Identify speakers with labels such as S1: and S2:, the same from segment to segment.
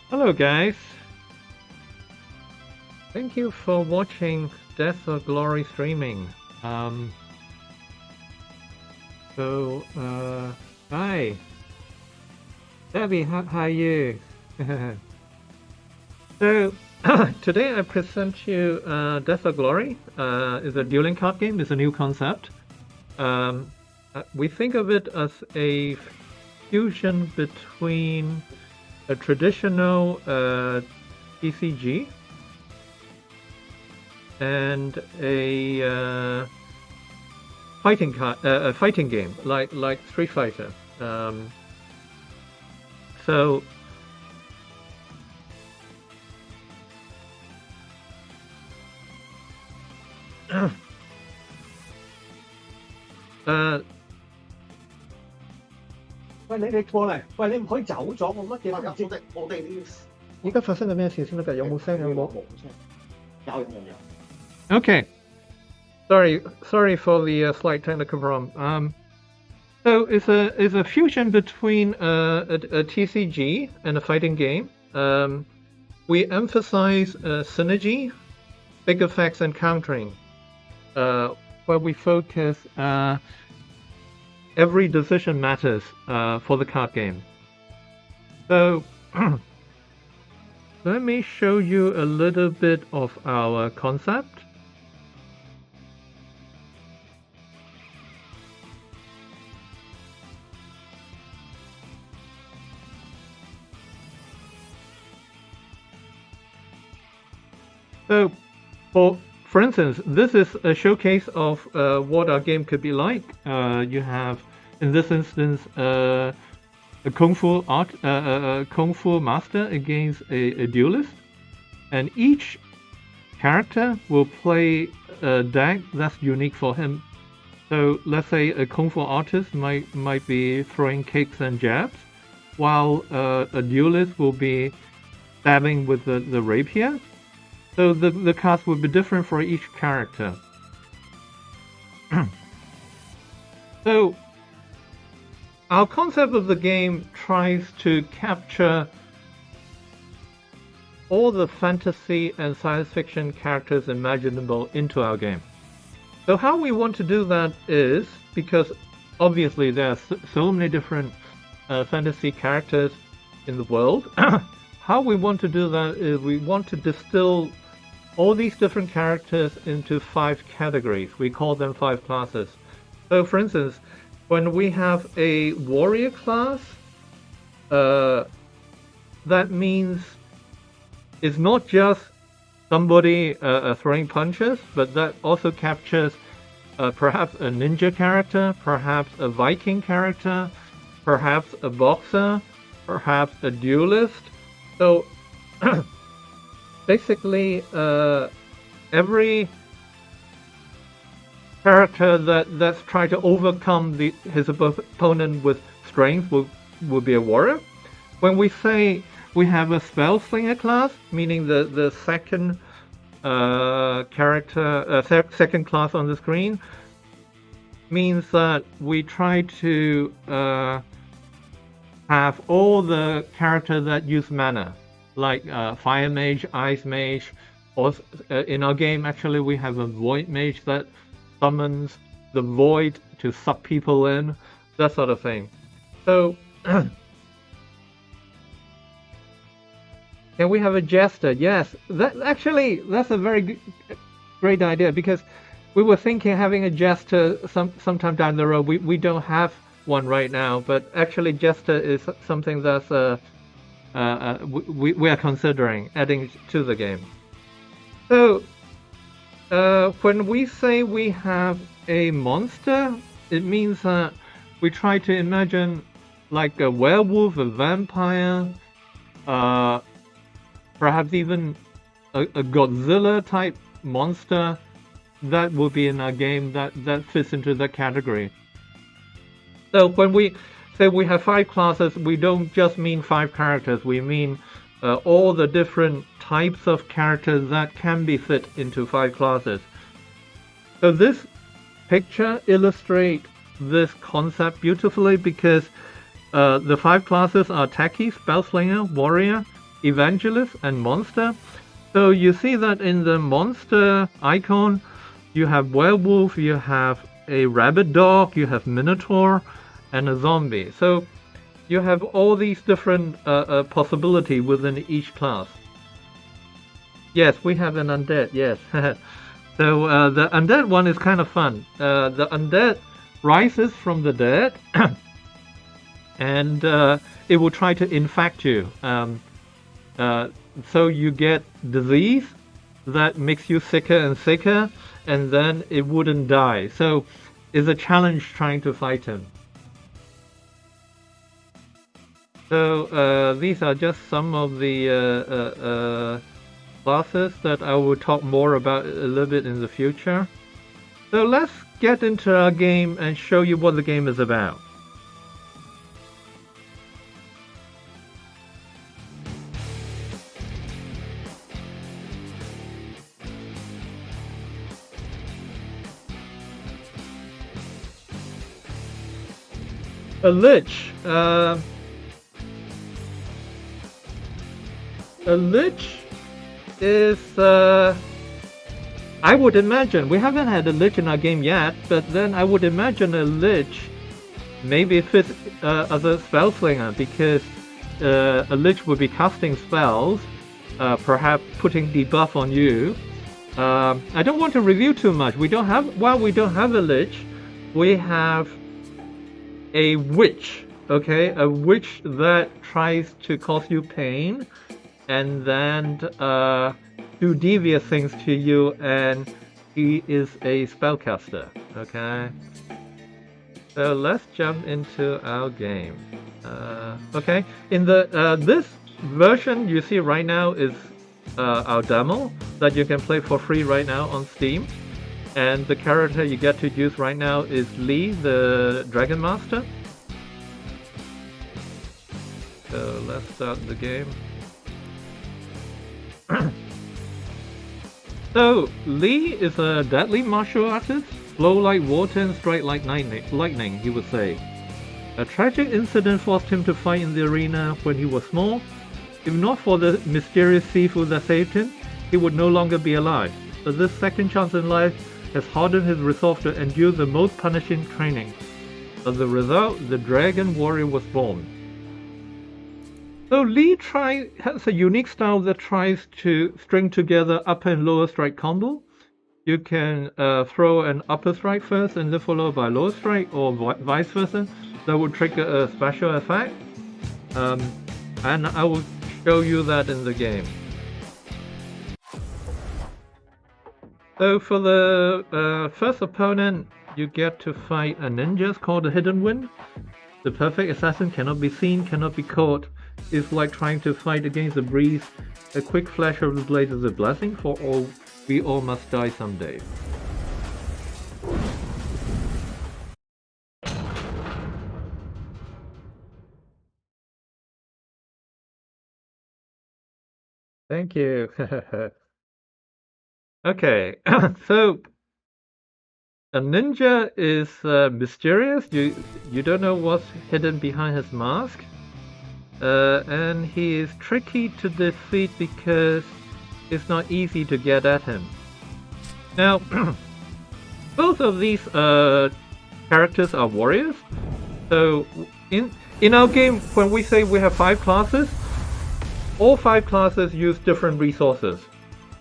S1: Hello guys, thank you for watching Death or Glory streaming. Um, Hi, Debbie, how are you? So, today I present you Death or Glory. Is a dueling card game. It's a new concept. We think of it as a fusion between a traditional TCG and a fighting game like Street Fighter. So
S2: 喂，你過嚟，喂，你唔可以走咗，我乜嘢都唔知。我哋呢
S1: 而家發生緊咩事先得㗎？有冇聲？有冇？
S2: 冇聲。有。
S1: Okay. Sorry for the slight technical problem. So it's a fusion between a TCG and a fighting game. We emphasize synergy, big effects, and countering, where we focus every decision matters for the card game. So let me show you a little bit of our concept. So, for instance, this is a showcase of what our game could be like. You have, in this instance, a kung fu master against a duelist, and each character will play a deck that's unique for him. So, let's say a kung fu artist might be throwing kicks and jabs, while a duelist will be stabbing with the rapier. So the cards will be different for each character. So our concept of the game tries to capture all the fantasy and science fiction characters imaginable into our game. So how we want to do that is, because obviously there are so many different fantasy characters in the world, how we want to do that is we want to distill all these different characters into 5 categories. We call them 5 classes. So for instance, when we have a warrior class, that means it's not just somebody throwing punches, but that also captures perhaps a ninja character, perhaps a Viking character, perhaps a boxer, perhaps a duelist. So basically, every character that's trying to overcome his opponent with strength will be a warrior. When we say we have a spell slinger class, meaning the second second class on the screen, means that we try to have all the characters that use mana, like Fire Mage, Ice Mage, or in our game actually we have a Void Mage that summons the Void to suck people in, that sort of thing. So, can we have a Jester? Yes, that's a very great idea, because we were thinking having a Jester sometime down the road. We don't have one right now, but actually Jester is something that's we are considering adding to the game. So when we say we have a monster, it means that we try to imagine like a werewolf, a vampire, perhaps even a Godzilla type monster that will be in our game that fits into that category. So when we say we have 5 classes, we don't just mean 5 characters, we mean all the different types of characters that can be fit into 5 classes. So this picture illustrates this concept beautifully, because the 5 classes are Techie, Spellslinger, Warrior, evangelist, and monster. So you see that in the monster icon, you have werewolf, you have a rabbit dog, you have minotaur, and a zombie. So you have all these different possibility within each class. Yes, we have an undead, yes. So the undead one is kind of fun. The undead rises from the dead and it will try to infect you. So you get disease that makes you sicker and sicker, and then it wouldn't die. So it's a challenge trying to fight him. So these are just some of the classes that I will talk more about a little bit in the future. So let's get into our game and show you what the game is about. A lich. A lich is, I would imagine, we haven't had a lich in our game yet, but then I would imagine a lich maybe fits as a spell slinger, because a lich would be casting spells, perhaps putting debuff on you. I don't want to review too much. We don't have a lich, we have a witch, okay? A witch that tries to cause you pain and then do devious things to you, and he is a spellcaster, okay? So let's jump into our game. Okay, in the this version you see right now is our demo that you can play for free right now on Steam. And the character you get to use right now is Lee, the Dragon Master. So let's start the game. So Lee is a deadly martial artist, flow like water and strike like lightning, he would say. A tragic incident forced him to fight in the arena when he was small. If not for the mysterious seafood that saved him, he would no longer be alive. But this second chance in life has hardened his resolve to endure the most punishing training. As a result, the Dragon Warrior was born. So Lee has a unique style that tries to string together upper and lower strike combo. You can throw an upper strike first and then followed by lower strike, or vice versa. That would trigger a special effect. And I will show you that in the game. So for the first opponent, you get to fight a ninja called the Hidden Wind. The perfect assassin cannot be seen, cannot be caught. It's like trying to fight against a breeze. A quick flash of the blade is a blessing, for all we all must die someday. Thank you. Okay, so a ninja is mysterious. You don't know what's hidden behind his mask, and he is tricky to defeat because it's not easy to get at him. Now, both of these characters are warriors. So in our game, when we say we have 5 classes, all 5 classes use different resources.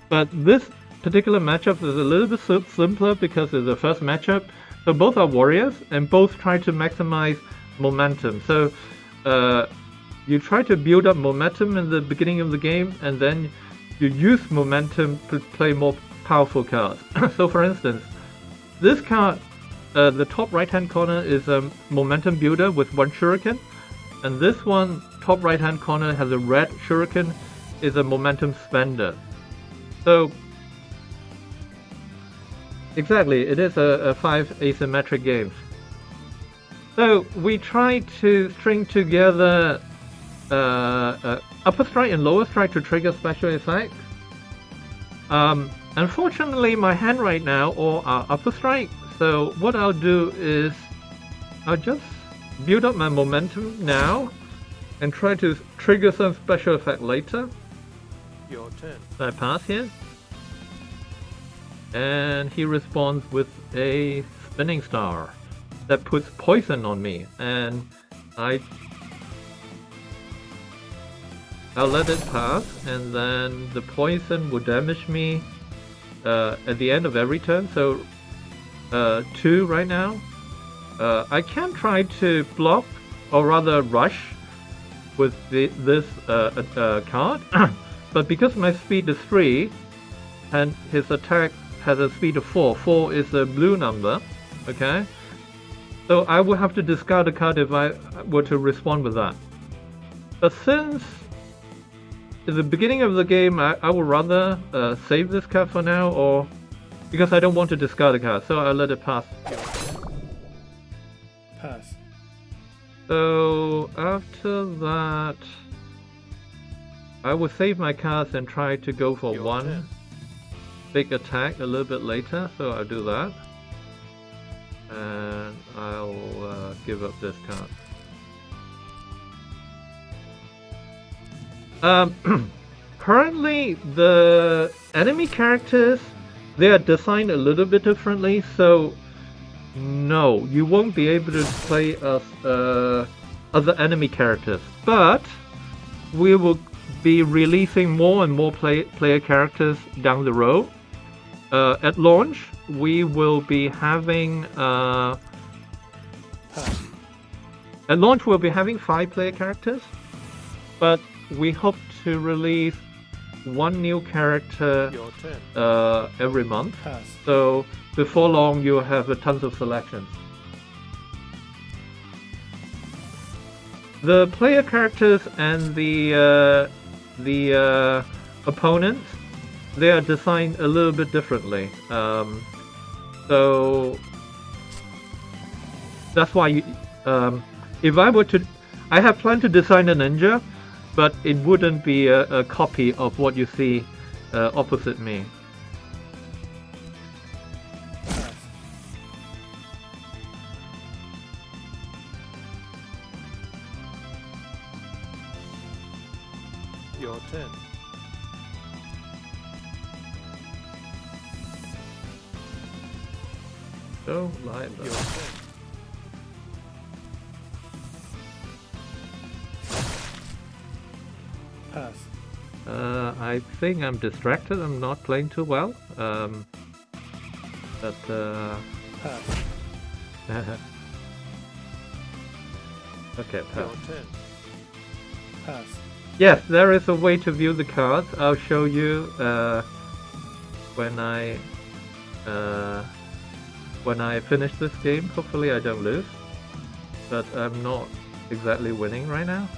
S1: But this particular matchup is a little bit simpler because it's the first matchup. So both are warriors and both try to maximize momentum. So you try to build up momentum in the beginning of the game, and then you use momentum to play more powerful cards. So for instance, this card, the top right hand corner is a momentum builder with 1 shuriken, and this one, top right hand corner, has a red shuriken, is a momentum spender. So exactly, it is a 5 asymmetric game. So we try to string together upper strike and lower strike to trigger special effects. Unfortunately, my hand right now all are upper strike. So what I'll do is I'll just build up my momentum now, and try to trigger some special effect later.
S3: Your turn.
S1: I pass here. And he responds with a spinning star that puts poison on me, and I'll let it pass, and then the poison will damage me at the end of every turn. So 2 right now. I can try to block, or rather rush, with this card, but because my speed is 3 and his attack has a speed of 4. 4 is a blue number, okay? So I will have to discard a card if I were to respond with that. But since at the beginning of the game, I would rather save this card for now, or because I don't want to discard a card, so I'll let it pass.
S3: Pass.
S1: So after that, I will save my cards and try to go for
S3: Your
S1: one
S3: turn.
S1: big attack a little bit later, so I'll do that. And I'll give up this card. Currently, the enemy characters, they are designed a little bit differently, so no, you won't be able to play as other enemy characters. But we will be releasing more and more player characters down the road. At launch, we will be having at launch we'll be having 5 player characters, but we hope to release 1 new character
S3: Your turn.
S1: every month.
S3: Pass.
S1: So before long, you'll have tons of selections. The player characters and the opponents, they are designed a little bit differently. So that's why if I were to, I have planned to design a ninja, but it wouldn't be a copy of what you see opposite me.
S3: Pass. Your turn.
S1: So like
S3: Your
S1: that.
S3: turn. Pass.
S1: I think I'm distracted. I'm not playing too well. But
S3: Pass.
S1: okay,
S3: Your
S1: pass.
S3: turn. Pass.
S1: Yes, there is a way to view the cards. I'll show you when I finish this game. Hopefully I don't lose, but I'm not exactly winning right now.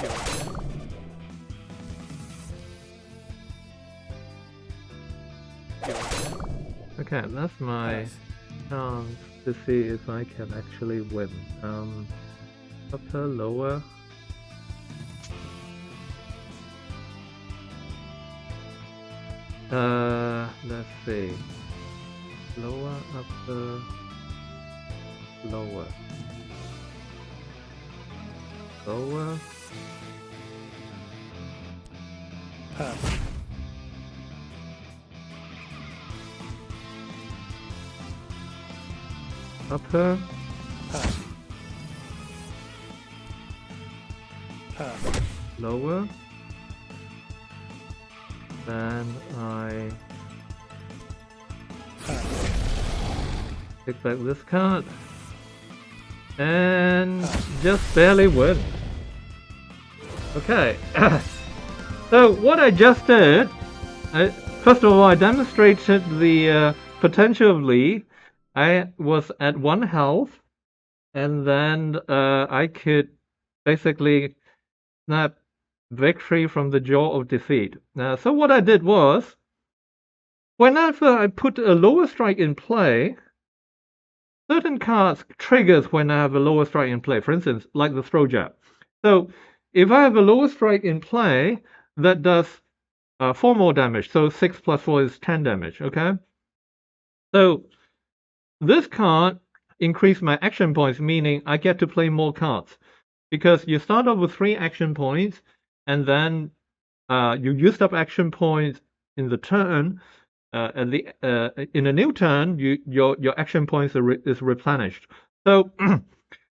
S3: Your turn. Your turn.
S1: Okay, that's my
S3: Pass.
S1: chance to see if I can actually win. Upper, lower. Let's see. Lower, upper, lower. Lower.
S3: Pass.
S1: Upper.
S3: Pass. Pass.
S1: Lower. Then I
S3: Pass.
S1: pick back this card. And just barely win. Okay. So what I just did, first of all, I demonstrated the potential of Lee. I was at 1 health, and then I could basically snap victory from the jaw of defeat. So what I did was, whenever I put a lower strike in play, certain cards triggers when I have a lower strike in play. For instance, like the throw jab. So if I have a lower strike in play, that does 4 more damage. So 6 plus 4 is 10 damage. Okay. So this card increased my action points, meaning I get to play more cards because you start off with 3 action points, and then you used up action points in the turn. In a new turn, your action points is replenished. So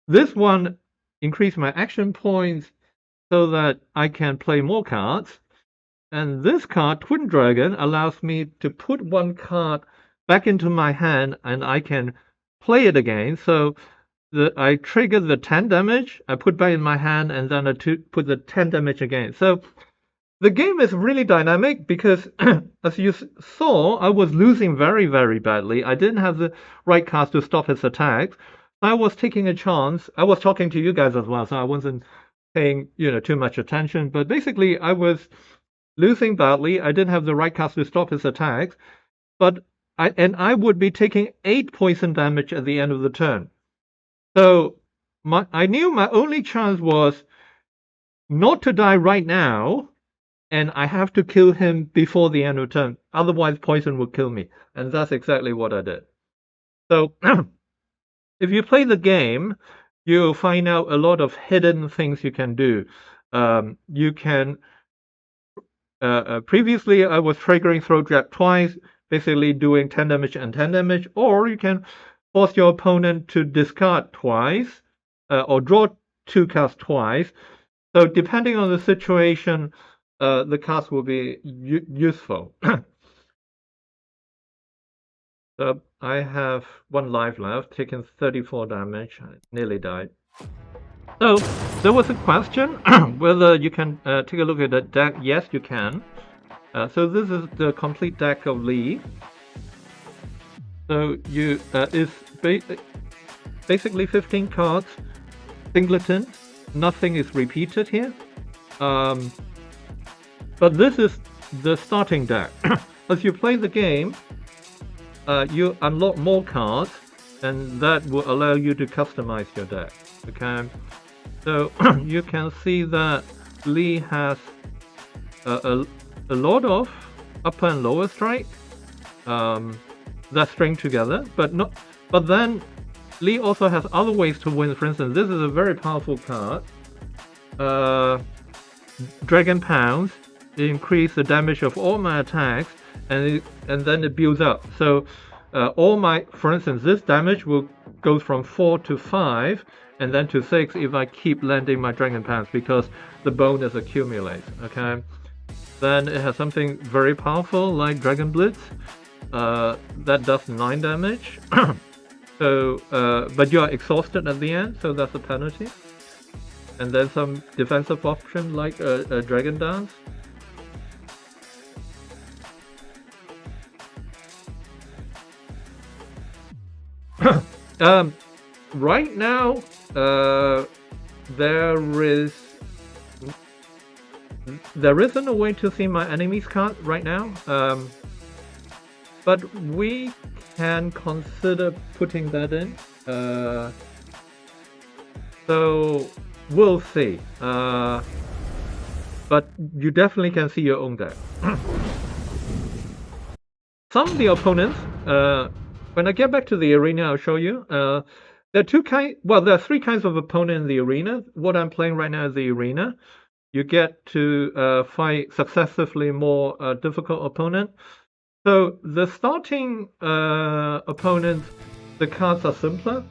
S1: this one increased my action points so that I can play more cards. And this card, Twin Dragon, allows me to put one card back into my hand, and I can play it again. So I trigger the 10 damage, I put back in my hand, and then I put the 10 damage again. So the game is really dynamic because, as you saw, I was losing very, very badly. I didn't have the right cards to stop his attacks. I was taking a chance. I was talking to you guys as well, so I wasn't paying, too much attention. But basically, I was losing badly. I didn't have the right cards to stop his attacks. But I would be taking 8 poison damage at the end of the turn. So I knew my only chance was not to die right now, and I have to kill him before the end of turn. Otherwise, poison would kill me. And that's exactly what I did. So if you play the game, you'll find out a lot of hidden things you can do. You can... previously, I was triggering Throat Jab twice, basically doing 10 damage and 10 damage. Or you can force your opponent to discard twice, or draw 2 cards twice. So depending on the situation, the cards will be useful. So I have 1 life left, taking 34 damage. I nearly died. So there was a question whether you can take a look at the deck. Yes, you can. So this is the complete deck of Lee. So is basically 15 cards, singleton. Nothing is repeated here. But this is the starting deck. As you play the game, you unlock more cards, and that will allow you to customize your deck. Okay, so you can see that Lee has a lot of upper and lower strike that string together, but then Lee also has other ways to win. For instance, this is a very powerful card. Dragon Pounds. Increase the damage of all my attacks, and then it builds up. So for instance, this damage will go from 4 to 5, and then to 6 if I keep landing my Dragon Pounds, because the bonus accumulates. Okay. Then it has something very powerful like Dragon Blitz. That does 9 damage. So, but you are exhausted at the end, so that's a penalty. And then some defensive option like a Dragon Dance. Right now, there isn't a way to see my enemy's card right now, but we can consider putting that in. So we'll see. But you definitely can see your own deck. Some of the opponents, when I get back to the arena, I'll show you. There are 3 kinds of opponent in the arena. What I'm playing right now is the arena. You get to fight successively more difficult opponent. So the starting opponents, the cards are simpler.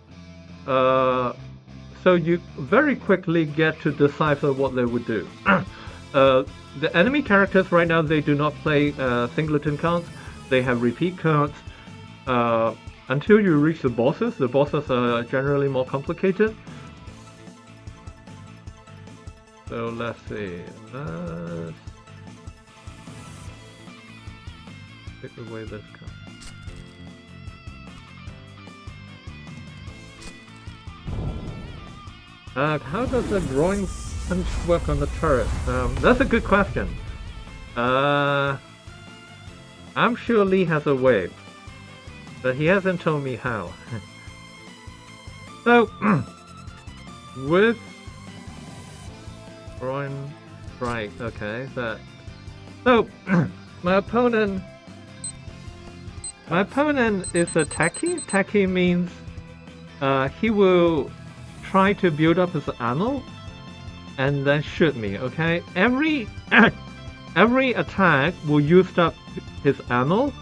S1: So you very quickly get to decipher what they would do. The enemy characters right now, they do not play singleton cards. They have repeat cards. Until you reach the bosses are generally more complicated. So let's see. Let's take away this card. How does the drawing punch work on the turret? That's a good question. I'm sure Lee has a way, but he hasn't told me how. So, with Groin strike. Okay, that. So my opponent is a techie. Techie means he will try to build up his ammo and then shoot me. Okay, every attack will use up his ammo,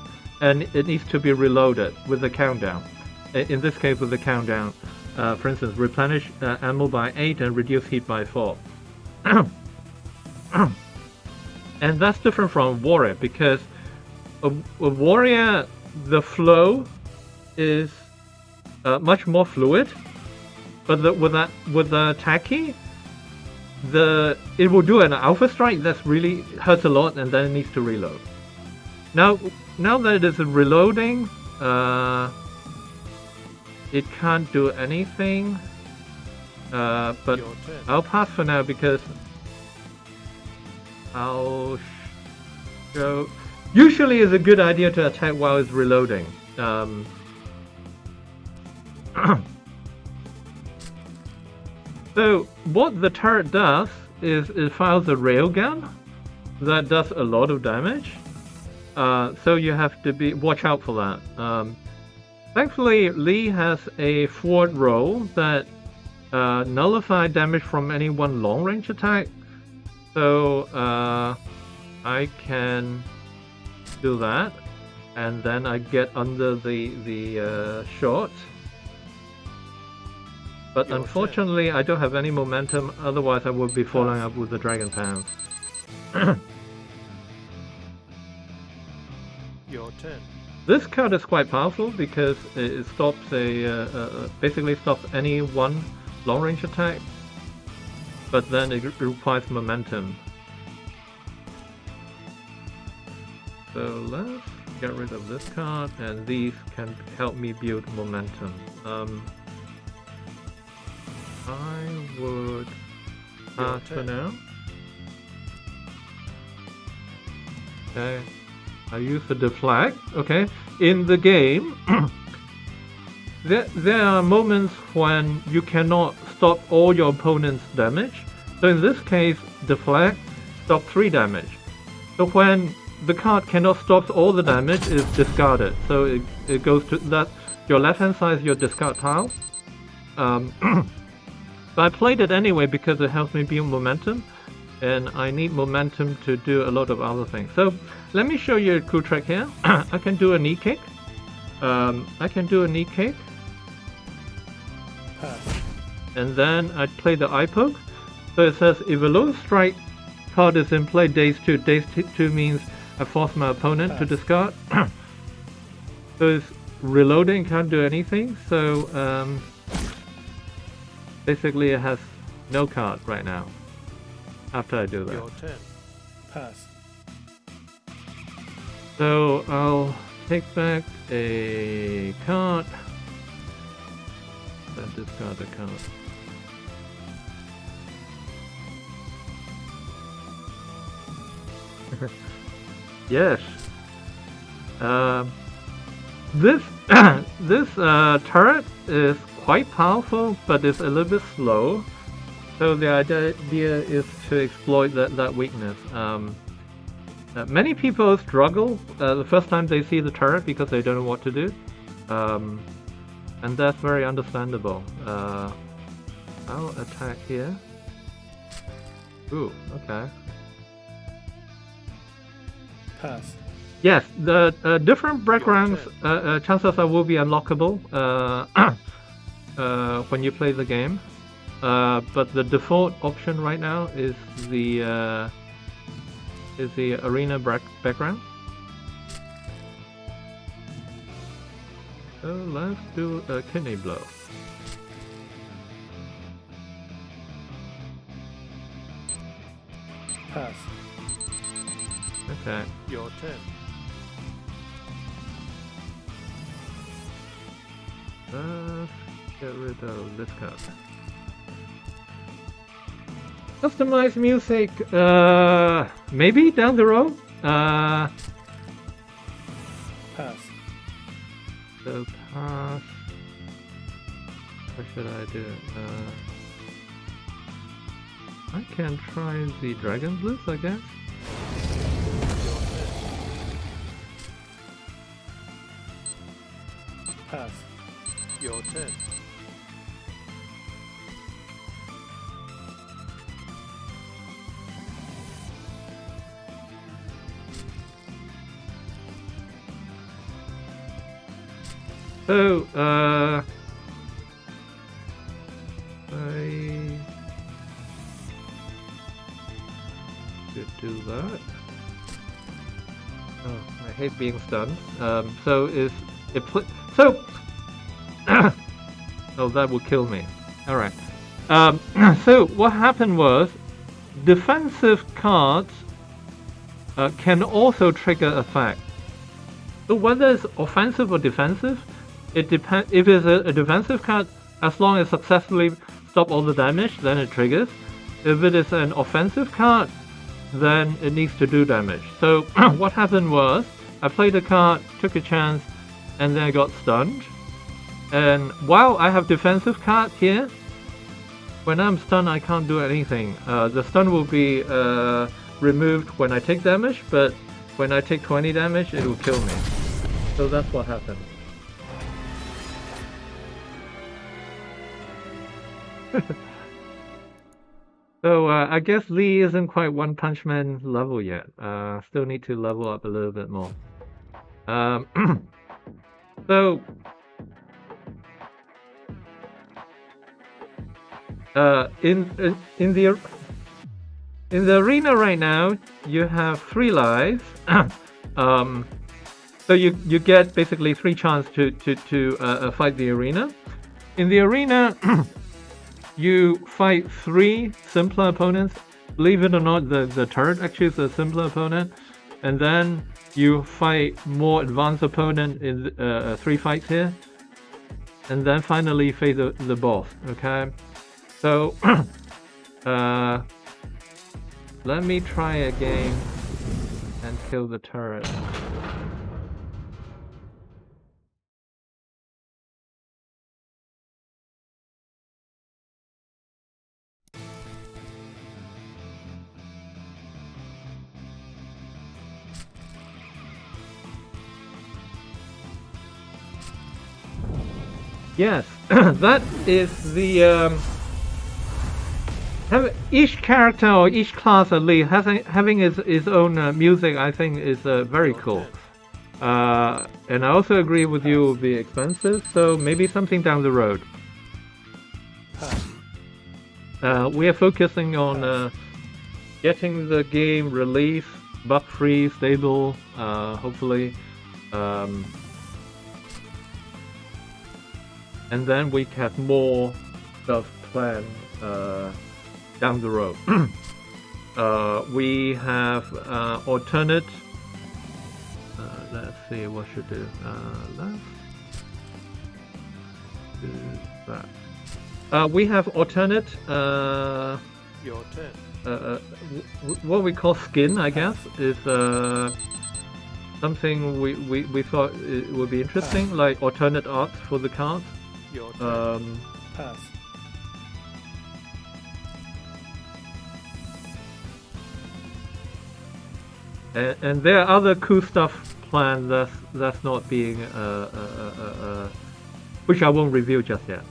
S1: and it needs to be reloaded with a countdown. In this case, with the countdown, for instance, replenish ammo by 8 and reduce heat by 4. And that's different from warrior, because a warrior, the flow is much more fluid, but with the techie, it will do an alpha strike that's really hurts a lot, and then it needs to reload. Now that it is reloading, it can't do anything. But I'll pass for now because I'll show. Usually, it's a good idea to attack while it's reloading. So what the turret does is it fires a railgun that does a lot of damage. So you have to watch out for that. Thankfully, Lee has a forward roll that nullify damage from any one long-range attack. So I can do that, and then I get under the shot. But unfortunately, I don't have any momentum. Otherwise, I would be following up with the Dragon Pound.
S3: Your turn.
S1: This card is quite powerful because it stops basically stops any one long-range attack, but then it requires momentum. So let's get rid of this card, and these can help me build momentum. I would pass for now. Okay, I use the deflect. Okay, in the game, there are moments when you cannot stop all your opponent's damage. So in this case, deflect stop 3 damage. So when the card cannot stop all the damage, it's discarded. So it goes to that. Your left hand side is your discard pile. But I played it anyway because it helps me build momentum, and I need momentum to do a lot of other things. So let me show you a cool trick here. I can do a knee kick. And then I play the eye poke. So it says if a low strike card is in play, days 2. Days 2 means I force my opponent to discard. So it's reloading, can't do anything. So basically it has no card right now after I do that.
S3: Your turn. Pass.
S1: So I'll take back a card. Then discard a card. Yes. This turret is quite powerful, but it's a little bit slow. So the idea is to exploit that weakness. Many people struggle the first time they see the turret because they don't know what to do, and that's very understandable. I'll attack here. Ooh, okay.
S3: Pass.
S1: Yes, the different backgrounds chances are will be unlockable when you play the game. But the default option right now is the arena background. So let's do a kidney blow.
S3: Pass.
S1: Okay.
S3: Your turn.
S1: Let's get rid of this card. Customize music, maybe down the road.
S3: Pass.
S1: So pass. What should I do? I can try the Dragon Blitz, I guess.
S3: Pass. Your turn.
S1: So, I could do that. Oh, I hate being stunned. So is it so? Oh, that will kill me. All right. So what happened was, defensive cards can also trigger effect. So whether it's offensive or defensive, it depends. If it's a defensive card, as long as successfully stop all the damage, then it triggers. If it is an offensive card, then it needs to do damage. So what happened was, I played a card, took a chance, and then I got stunned. And while I have defensive card here, when I'm stunned, I can't do anything. The stun will be removed when I take damage, but when I take 20 damage, it will kill me. So that's what happened. So I guess Lee isn't quite One Punch Man level yet. Still need to level up a little bit more. So in the arena right now, you have 3 lives. So you get basically 3 chances to fight the arena. In the arena, you fight 3 simpler opponents. Believe it or not, the turret actually is a simpler opponent, and then you fight more advanced opponent in 3 fights here, and then finally face the boss. Okay, so let me try again and kill the turret. Yes, that is the each character or each class at least having its own music. I think is very cool. And I also agree with you, it will be expensive, so maybe something down the road. We are focusing on getting the game released, bug-free, stable, hopefully. And then we have more stuff planned down the road. We have alternate. Let's see what should do. Let's do that. We have alternate.
S3: Your turn.
S1: What we call skin, I guess, is something we thought it would be interesting, like alternate art for the cards.
S3: Your turn. Pass.
S1: And there are other cool stuff planned that's not being which I won't review just yet.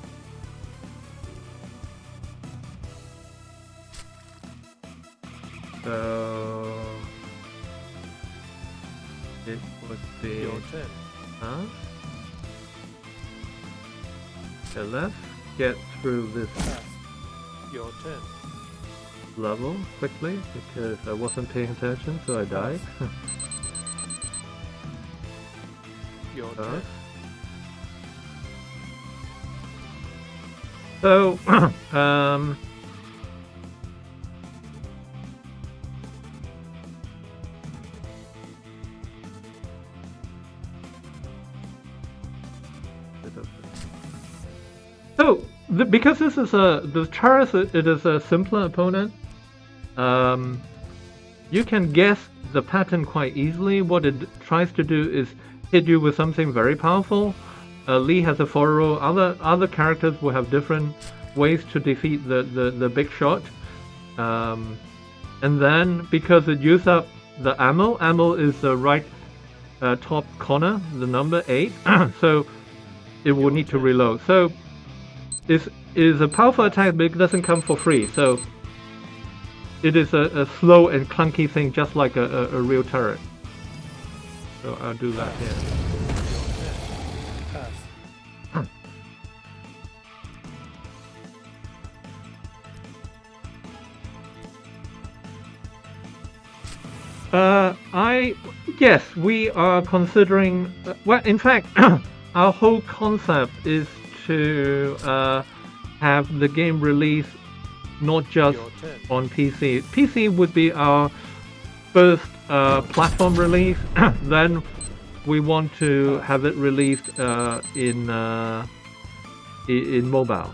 S1: So it would be
S3: Your turn.
S1: huh? Okay, let's get through this
S3: Pass. Your turn.
S1: level quickly because I wasn't paying attention, so I died.
S3: Your turn.
S1: So because this is the Charis, it is a simpler opponent. You can guess the pattern quite easily. What it tries to do is hit you with something very powerful. Lee has a 4-row. Other characters will have different ways to defeat the big shot. And then because it uses up the ammo is the right top corner, the number 8, so it will need to reload. So it is a powerful attack, but it doesn't come for free. So it is a slow and clunky thing, just like a real turret. So I'll do that here. Yes, we are considering. Well, in fact, our whole concept is to have the game released not just on PC. PC would be our first platform release. Then we want to have it released in mobile.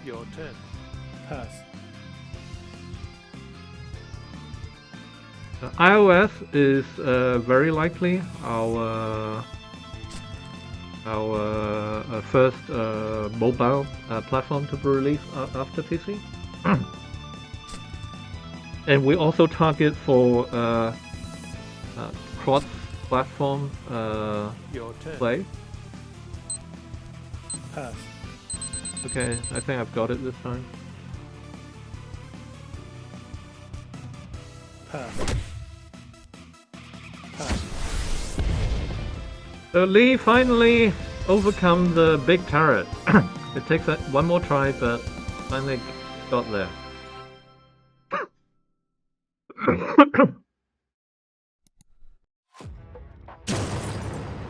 S3: Your turn. Pass.
S1: iOS is very likely our first mobile platform to be released after PC. And we also target for cross-platform play.
S3: Pass.
S1: Okay, I think I've got it this time.
S3: Pass.
S1: So Lee finally overcome the big turret. It takes one more try, but finally got there.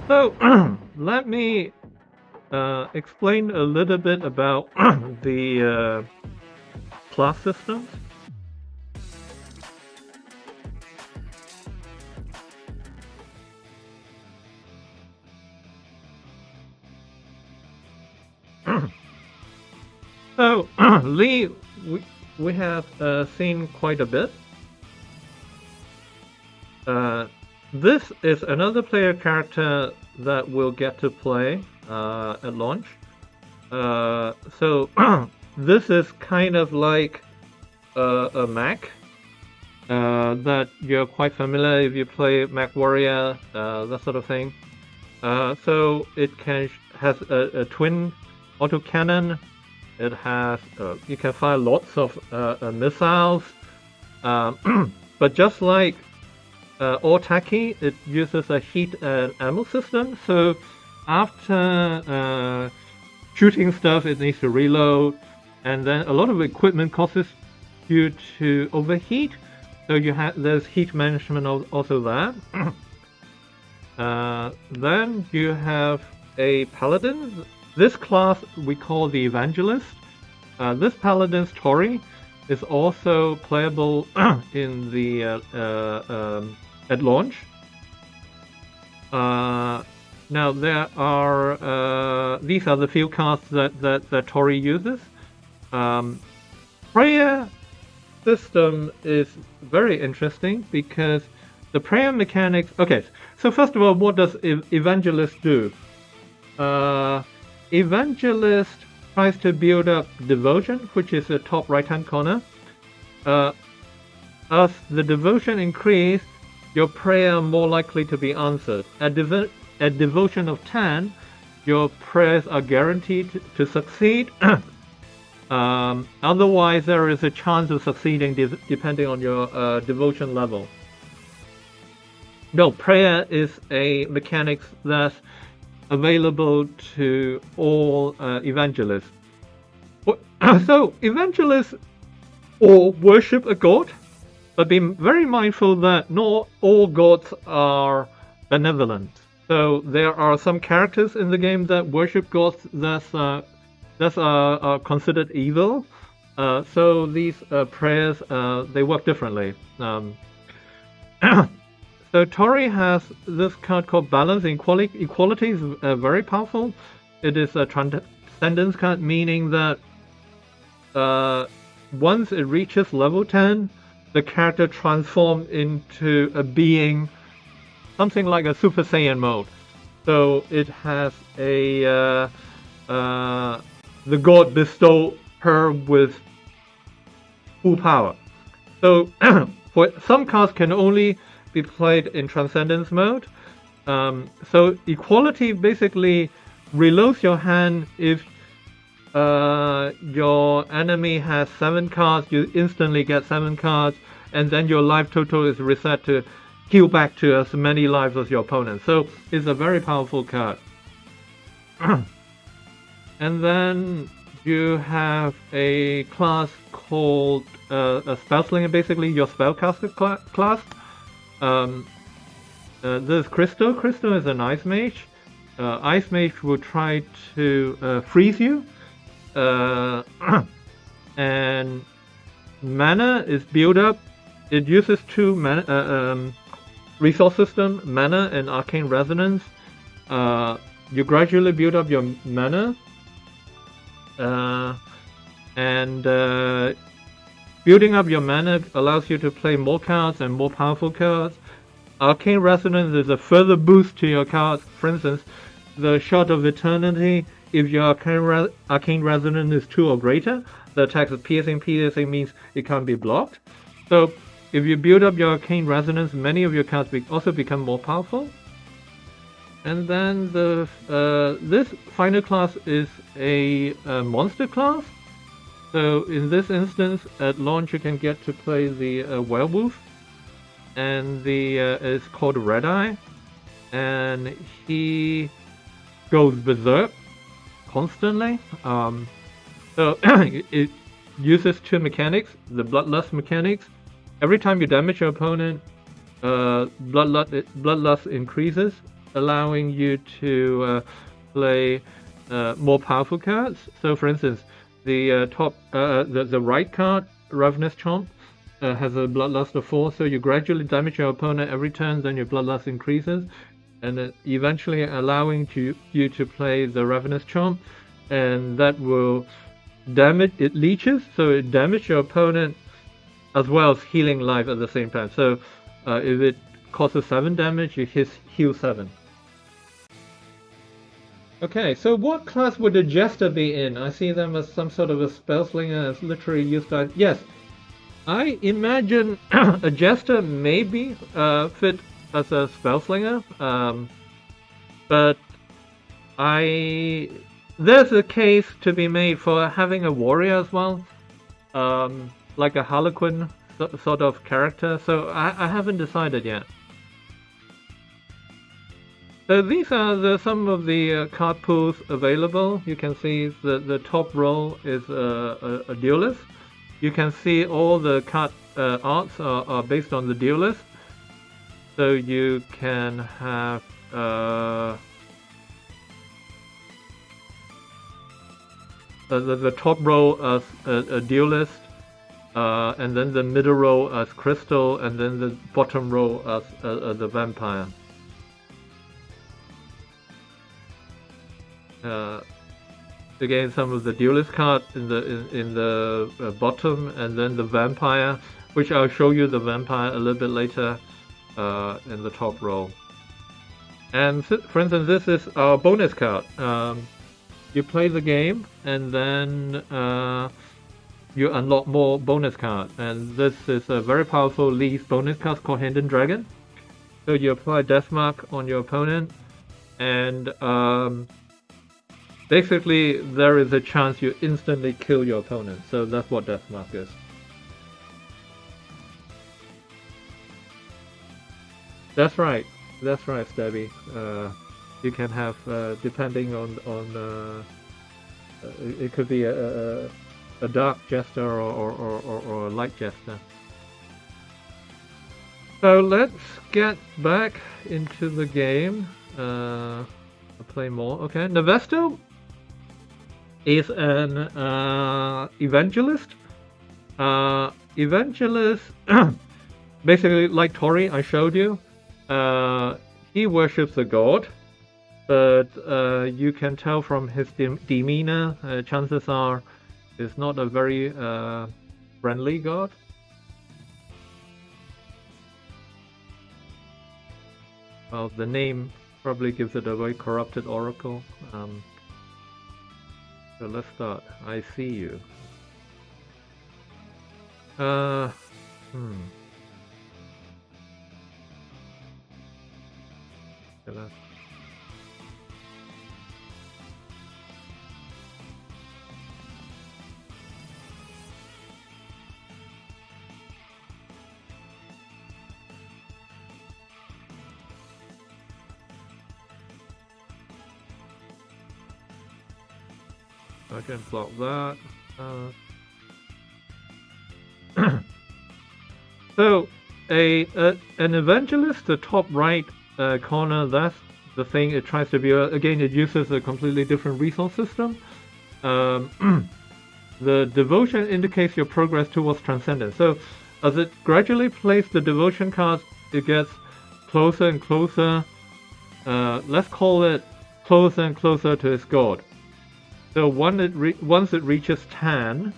S1: So let me explain a little bit about the class systems. So Lee, we have seen quite a bit. This is another player character that we'll get to play at launch. So this is kind of like a mech that you're quite familiar if you play Mech Warrior, that sort of thing. So it has a twin autocannon. It has you can fire lots of missiles, but just like all Taki, it uses a heat and ammo system. So after shooting stuff, it needs to reload, and then a lot of equipment causes you to overheat. So there's heat management also there. Then you have a paladin. This class we call the evangelist. This paladin's Tori is also playable in the at launch. Now there are these are the few cards that Tori uses. Prayer system is very interesting because the prayer mechanics. Okay, so first of all, what does Evangelist do? Evangelist tries to build up devotion, which is the top right-hand corner. As the devotion increases, your prayer more likely to be answered. At devotion of 10, your prayers are guaranteed to succeed. Otherwise, there is a chance of succeeding depending on your devotion level. No, prayer is a mechanic that's available to all evangelists. So evangelists all worship a god, but be very mindful that not all gods are benevolent. So there are some characters in the game that worship gods that are considered evil. So these prayers they work differently. So Tori has this card called Balance. Equality is very powerful. It is a transcendence card, meaning that once it reaches level 10, the character transforms into a being, something like a Super Saiyan mode. So it has a the god bestow her with full power. So for some cards can only be played in Transcendence mode. So equality basically reloads your hand if your enemy has 7 cards, you instantly get 7 cards, and then your life total is reset to heal back to as many lives as your opponent. So it's a very powerful card. And then you have a class called a Spellslinger, basically your spellcaster class. This is Crystal. Crystal is an Ice Mage. Ice Mage will try to freeze you. And mana is built up. It uses 2 mana, resource system, mana and Arcane Resonance. You gradually build up your mana. And building up your mana allows you to play more cards and more powerful cards. Arcane Resonance is a further boost to your cards. For instance, the Shot of Eternity, if your Arcane Resonance is 2 or greater, the attack is piercing. Piercing means it can't be blocked. So if you build up your Arcane Resonance, many of your cards also become more powerful. And then this final class is a monster class. So in this instance, at launch you can get to play the werewolf, and it's called Red Eye, and he goes berserk constantly. So it uses 2 mechanics, the Bloodlust mechanics. Every time you damage your opponent, Bloodlust increases, allowing you to play more powerful cards. So for instance, the the right card, Ravenous Chomp, has a Bloodlust of 4, so you gradually damage your opponent every turn, then your Bloodlust increases, and eventually allowing you to play the Ravenous Chomp, and that will damage, it leeches, so it damages your opponent as well as healing life at the same time. So if it causes 7 damage, you heal 7. Okay, so what class would a Jester be in? I see them as some sort of a Spellslinger, as literally used by... Yes, I imagine a Jester maybe fit as a Spellslinger, but there's a case to be made for having a warrior as well, like a Harlequin sort of character, so I haven't decided yet. So these are some of the card pools available. You can see the top row is a duelist. You can see all the card arts are based on the duelist. So you can have the top row as a duelist, and then the middle row as Crystal, and then the bottom row as the vampire. Again, some of the duelist cards in the bottom, and then the vampire, which I'll show you the vampire a little bit later, in the top row. And for instance, this is our bonus card. You play the game, and then you unlock more bonus cards. And this is a very powerful Lee's bonus card called Hidden Dragon. So you apply Death Mark on your opponent, and basically there is a chance you instantly kill your opponent. So that's what Death Mark is. That's right, Stabby. You can have, depending on it could be a dark jester or a light jester. So let's get back into the game. I'll play more. Okay, Nevesto is an evangelist. Evangelist, basically like Tori, I showed you. He worships a god, but you can tell from his demeanor, chances are it's not a very friendly god. Well, the name probably gives it a very corrupted oracle. So let's start. I see you. Okay, I can block that. So, an evangelist, the top right corner, that's the thing it tries to be. Again, it uses a completely different resource system. The devotion indicates your progress towards transcendence. So, as it gradually plays the devotion cards, it gets closer and closer. Let's call it closer and closer to its god. So once it reaches 10,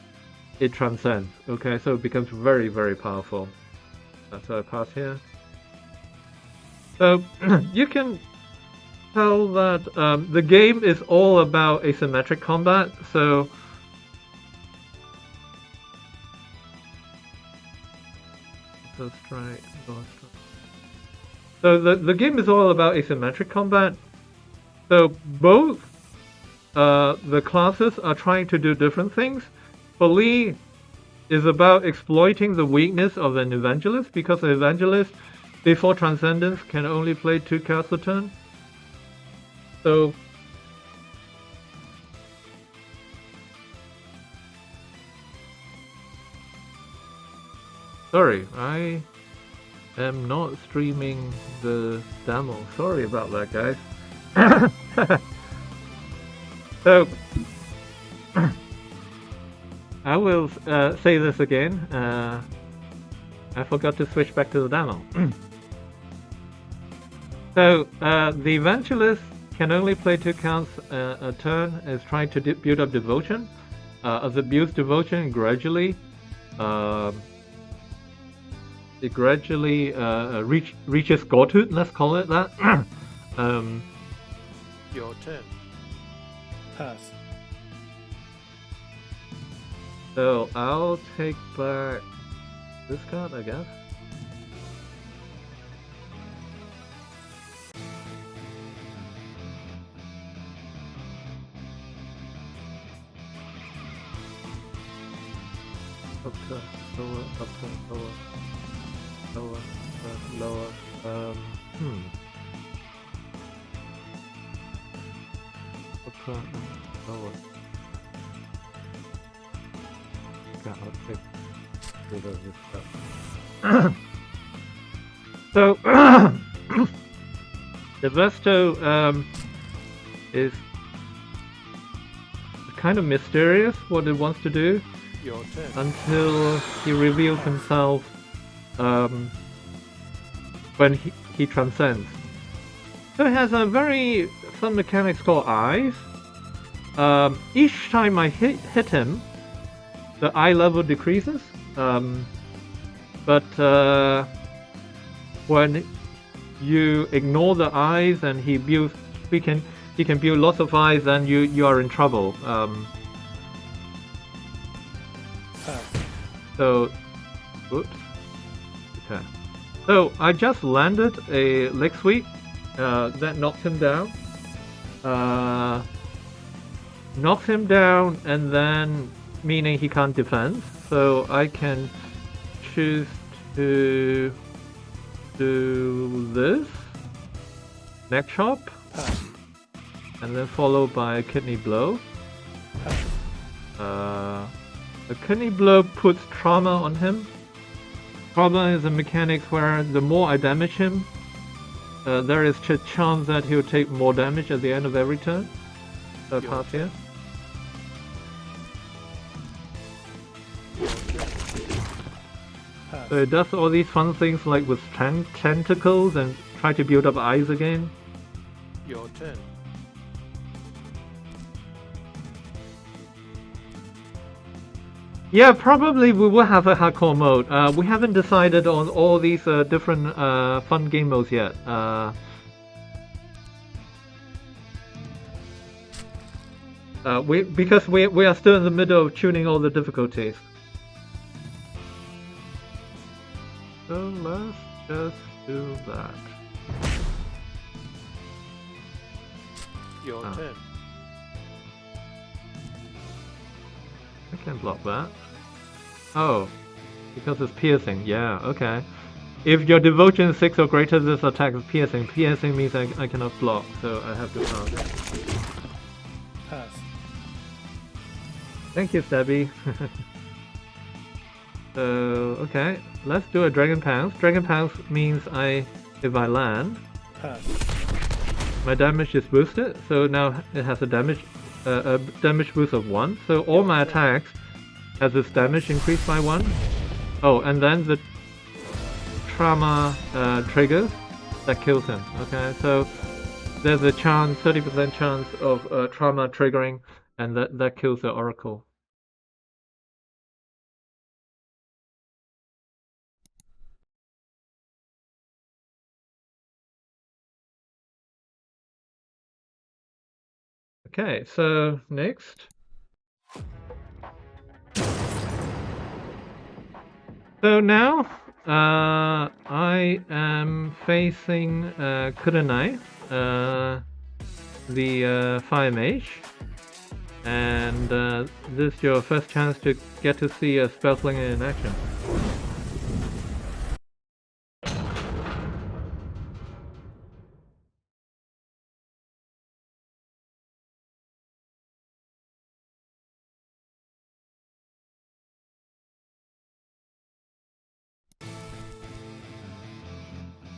S1: it transcends. Okay, so it becomes very, very powerful. So I pass here. So you can tell that the game is all about asymmetric combat. So strike. So the game is all about asymmetric combat. So both the classes are trying to do different things. For Lee, is about exploiting the weakness of an evangelist, because an evangelist before transcendence can only play 2 cards a turn. So sorry, I am not streaming the demo. Sorry about that, guys. So I will say this again. I forgot to switch back to the demo. So the evangelist can only play 2 cards a turn. Is trying to build up devotion. As it builds devotion, gradually, it gradually reaches godhood. Let's call it that.
S3: Your turn. Pass.
S1: So I'll take back this card, I guess. Up to lower, up to lower, lower, lower. Up to lower. I'll take rid of this stuff. So the Vesto is kind of mysterious what it wants to do until he reveals himself when he transcends. So it has a very fun mechanics called eyes. Each time I hit him, the eye level decreases, but when you ignore the eyes and he can build lots of eyes, then you are in trouble. So, oops. Okay. So I just landed a leg sweep that knocks him down. Knocks him down, and then meaning he can't defend. So I can choose to do this neck chop, and then followed by a kidney blow. A kidney blow puts trauma on him. Trauma is a mechanic where the more I damage him, there is a chance that he'll take more damage at the end of every turn. So pass here. So it does all these fun things like with tentacles and try to build up eyes again.
S3: Your turn.
S1: Yeah, probably we will have a hardcore mode. We haven't decided on all these different fun game modes yet. Because we are still in the middle of tuning all the difficulties. So let's just do that.
S3: Your turn.
S1: I can block that. Oh, because it's piercing. Yeah, okay. If your devotion is 6 or greater, this attack is piercing. Piercing means I cannot block, so I have to pass.
S3: Pass.
S1: Thank you, Stabby. So, okay, let's do a Dragon Pounce. Dragon Pounce means if I land,
S3: Pass.
S1: my damage is boosted, so now it has a damage boost of 1. So all my attacks has its damage increased by 1. Oh, and then the trauma triggers that kills him. Okay, so there's a chance, 30% chance of trauma triggering, and that kills the Oracle. Okay, so next. So now I am facing Kurenai, the Fire Mage, and this is your first chance to get to see a Spellslinger in action.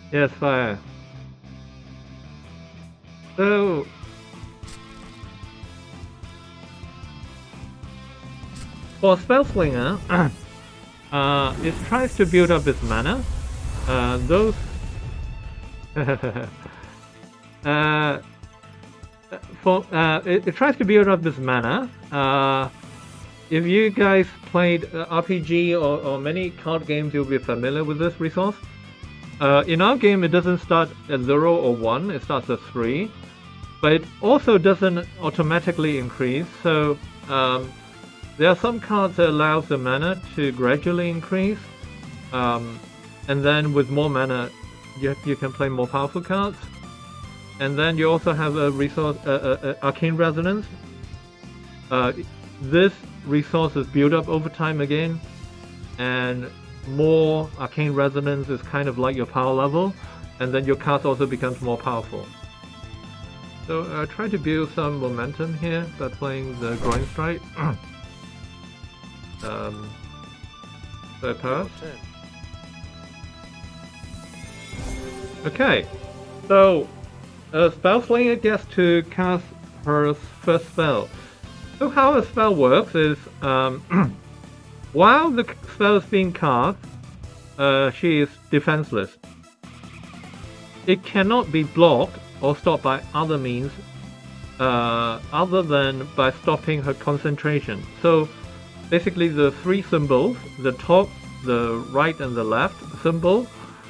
S1: Yes, fire. So for Spellslinger, it tries to build up its mana. It tries to build up this mana. If you guys played RPG or many card games, you'll be familiar with this resource. In our game, it doesn't start at 0 or 1, it starts at 3. But it also doesn't automatically increase, so there are some cards that allow the mana to gradually increase. And then with more mana, you can play more powerful cards. And then you also have a resource, Arcane Resonance. This resource is built up over time again, and more Arcane Resonance is kind of like your power level, and then your card also becomes more powerful. So try to build some momentum here by playing the Groin Strike. So I pass. Okay, so Spellslinger gets to cast her first spell. So how a spell works is, while the spell is being cast, she is defenseless. It cannot be blocked or stopped by other means other than by stopping her concentration. So basically the three symbols, the top, the right and the left symbol,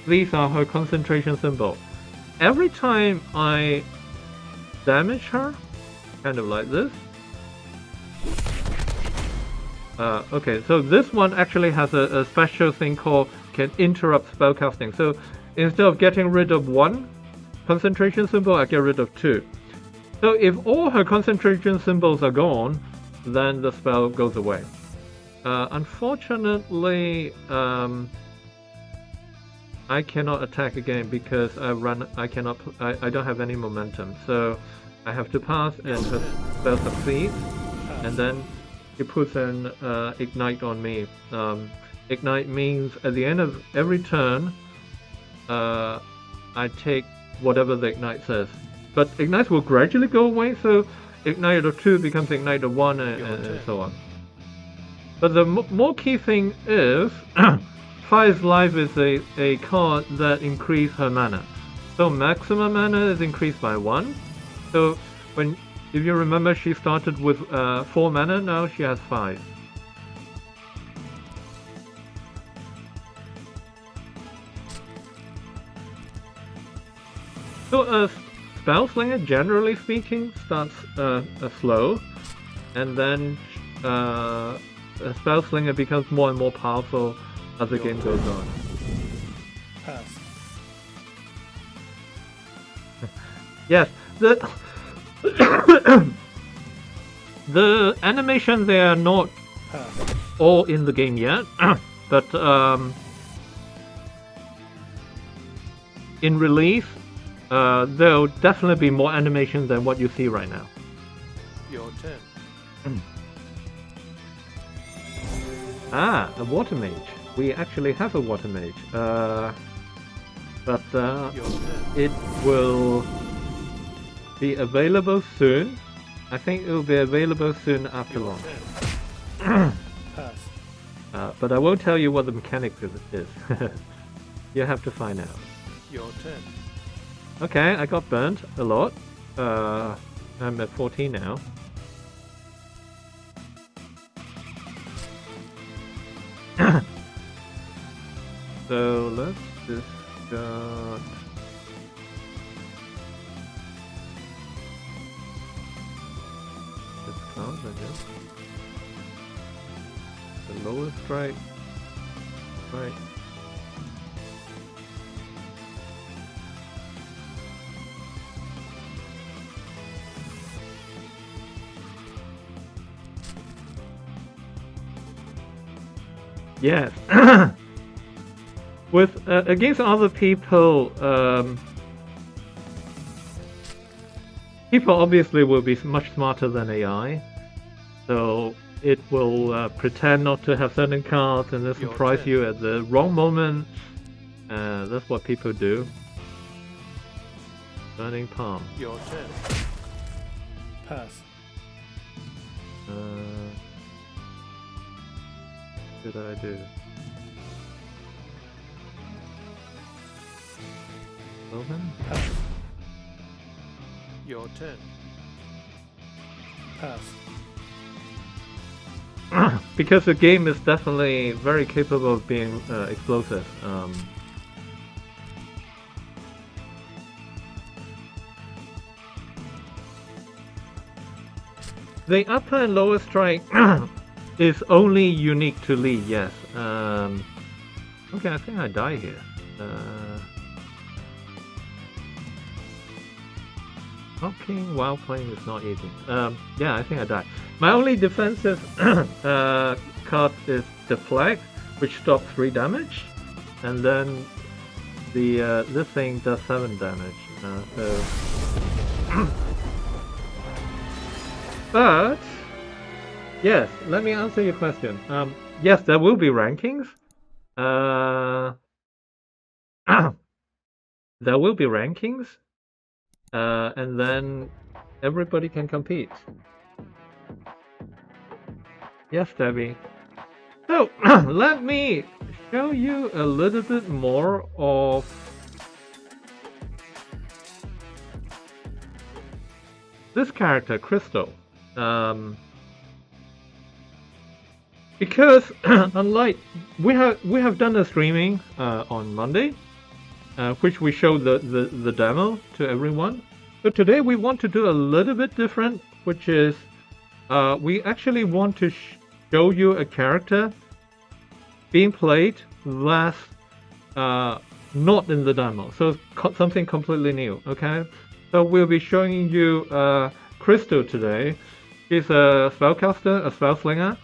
S1: these are her concentration symbol. Every time I damage her, kind of like this. Okay, so this one actually has a special thing called can interrupt spellcasting. So instead of getting rid of one concentration symbol, I get rid of two. So if all her concentration symbols are gone, then the spell goes away. Unfortunately, I cannot attack again because I don't have any momentum. So I have to pass, and her spell succeeds, and then he puts an ignite on me. Ignite means at the end of every turn, I take whatever the ignite says. But ignites will gradually go away, so ignite of 2 becomes ignite of 1, and so on. But the more key thing is, Fire's Life is a card that increases her mana. So maximum mana is increased by 1. So if you remember, she started with 4 mana, now she has 5. So Spellslinger, generally speaking, starts slow. and then a spell slinger becomes more and more powerful as the game goes on.
S3: Pass.
S1: Yes, the the animation they are not
S3: Pass.
S1: all in the game yet, but in release, there'll definitely be more animation than what you see right now.
S3: Your turn.
S1: Ah, a water mage. We actually have a water mage, but
S3: Your turn.
S1: it will be available soon. I think it will be available soon after
S3: Your
S1: launch.
S3: turn. Pass.
S1: But I won't tell you what the mechanic is. You have to find out.
S3: Your turn.
S1: Okay, I got burnt a lot. I'm at 14 now. So let's discard. Discard, I guess. The lower strike. Right. Yes. With against other people, people obviously will be much smarter than AI, so it will pretend not to have certain cards and then
S3: Your
S1: surprise
S3: turn.
S1: you at the wrong moment. That's what people do. Burning Palm.
S3: Your turn. Pass.
S1: What did I do? Open?
S3: Pass. Your turn. Pass.
S1: Because the game is definitely very capable of being explosive. The upper and lower strike is only unique to Lee, yes. Okay, I think I die here. Talking while playing is not easy. Yeah, I think I died. My only defensive card is Deflect, which stops 3 damage, and then the this thing does 7 damage. So, but yes, let me answer your question. Yes, there will be rankings. There will be rankings. And then everybody can compete. Yes, Debbie. So, let me show you a little bit more of this character, Crystal. Because unlike we have done a streaming on Monday, which we showed the demo to everyone. So today we want to do a little bit different, which is we actually want to show you a character being played that's not in the demo. So something completely new, okay? So we'll be showing you Crystal today. She's a spellcaster, a spell slinger,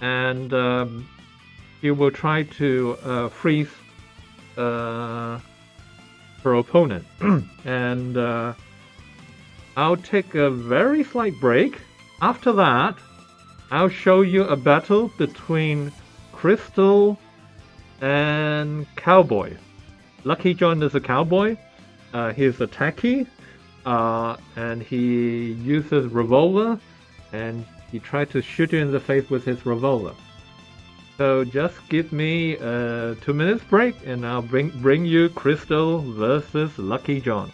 S1: and she will try to freeze her opponent. And I'll take a very slight break. After that, I'll show you a battle between Crystal and Cowboy. Lucky John is a cowboy. He's attacky, and he uses revolver, and he tried to shoot you in the face with his revolver. So just give me a 2 minutes break, and I'll bring you Crystal versus Lucky John.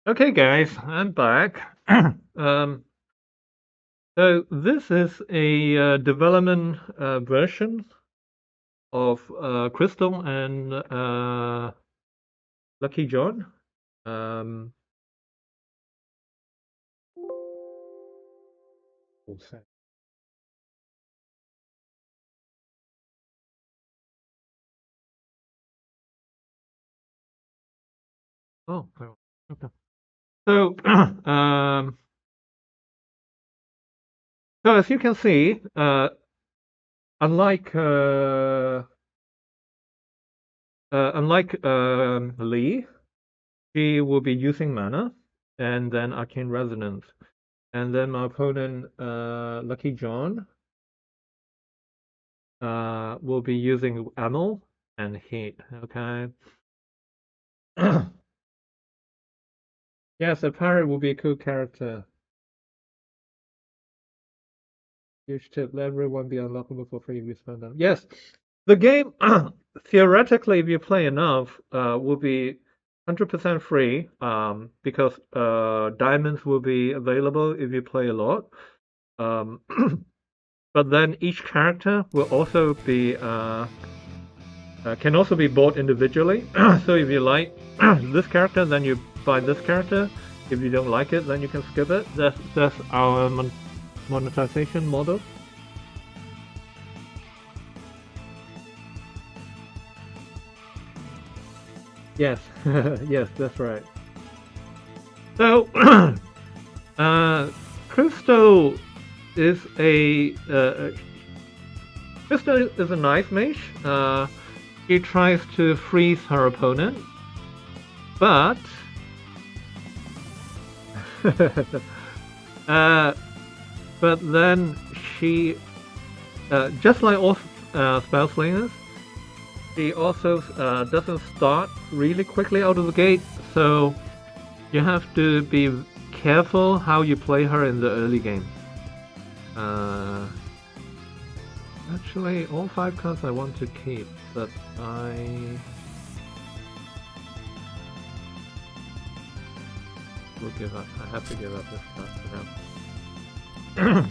S1: Okay, guys, I'm back. So this is a development version of Crystal and Lucky John. Um, what's that? Oh, okay. So, so as you can see, unlike Lee, she will be using mana and then Arcane Resonance, and then my opponent, Lucky John, will be using ammo and heat. Okay. Yes, a pirate will be a cool character. Huge tip, let everyone be unlockable for free if you spend them. Yes, the game, theoretically, if you play enough, will be 100% free, because diamonds will be available if you play a lot. Um, but then each character will also be can also be bought individually. So if you like this character, then you buy this character. If you don't like it, then you can skip it. That's our monetization model. Yes, yes, that's right. So, Crystal is Crystal is a knife mage. She tries to freeze her opponent, but but then she, just like all spell slingers, she also doesn't start really quickly out of the gate. So you have to be careful how you play her in the early game. Actually, all 5 cards I want to keep, but I will give up. I have to give up this card for now.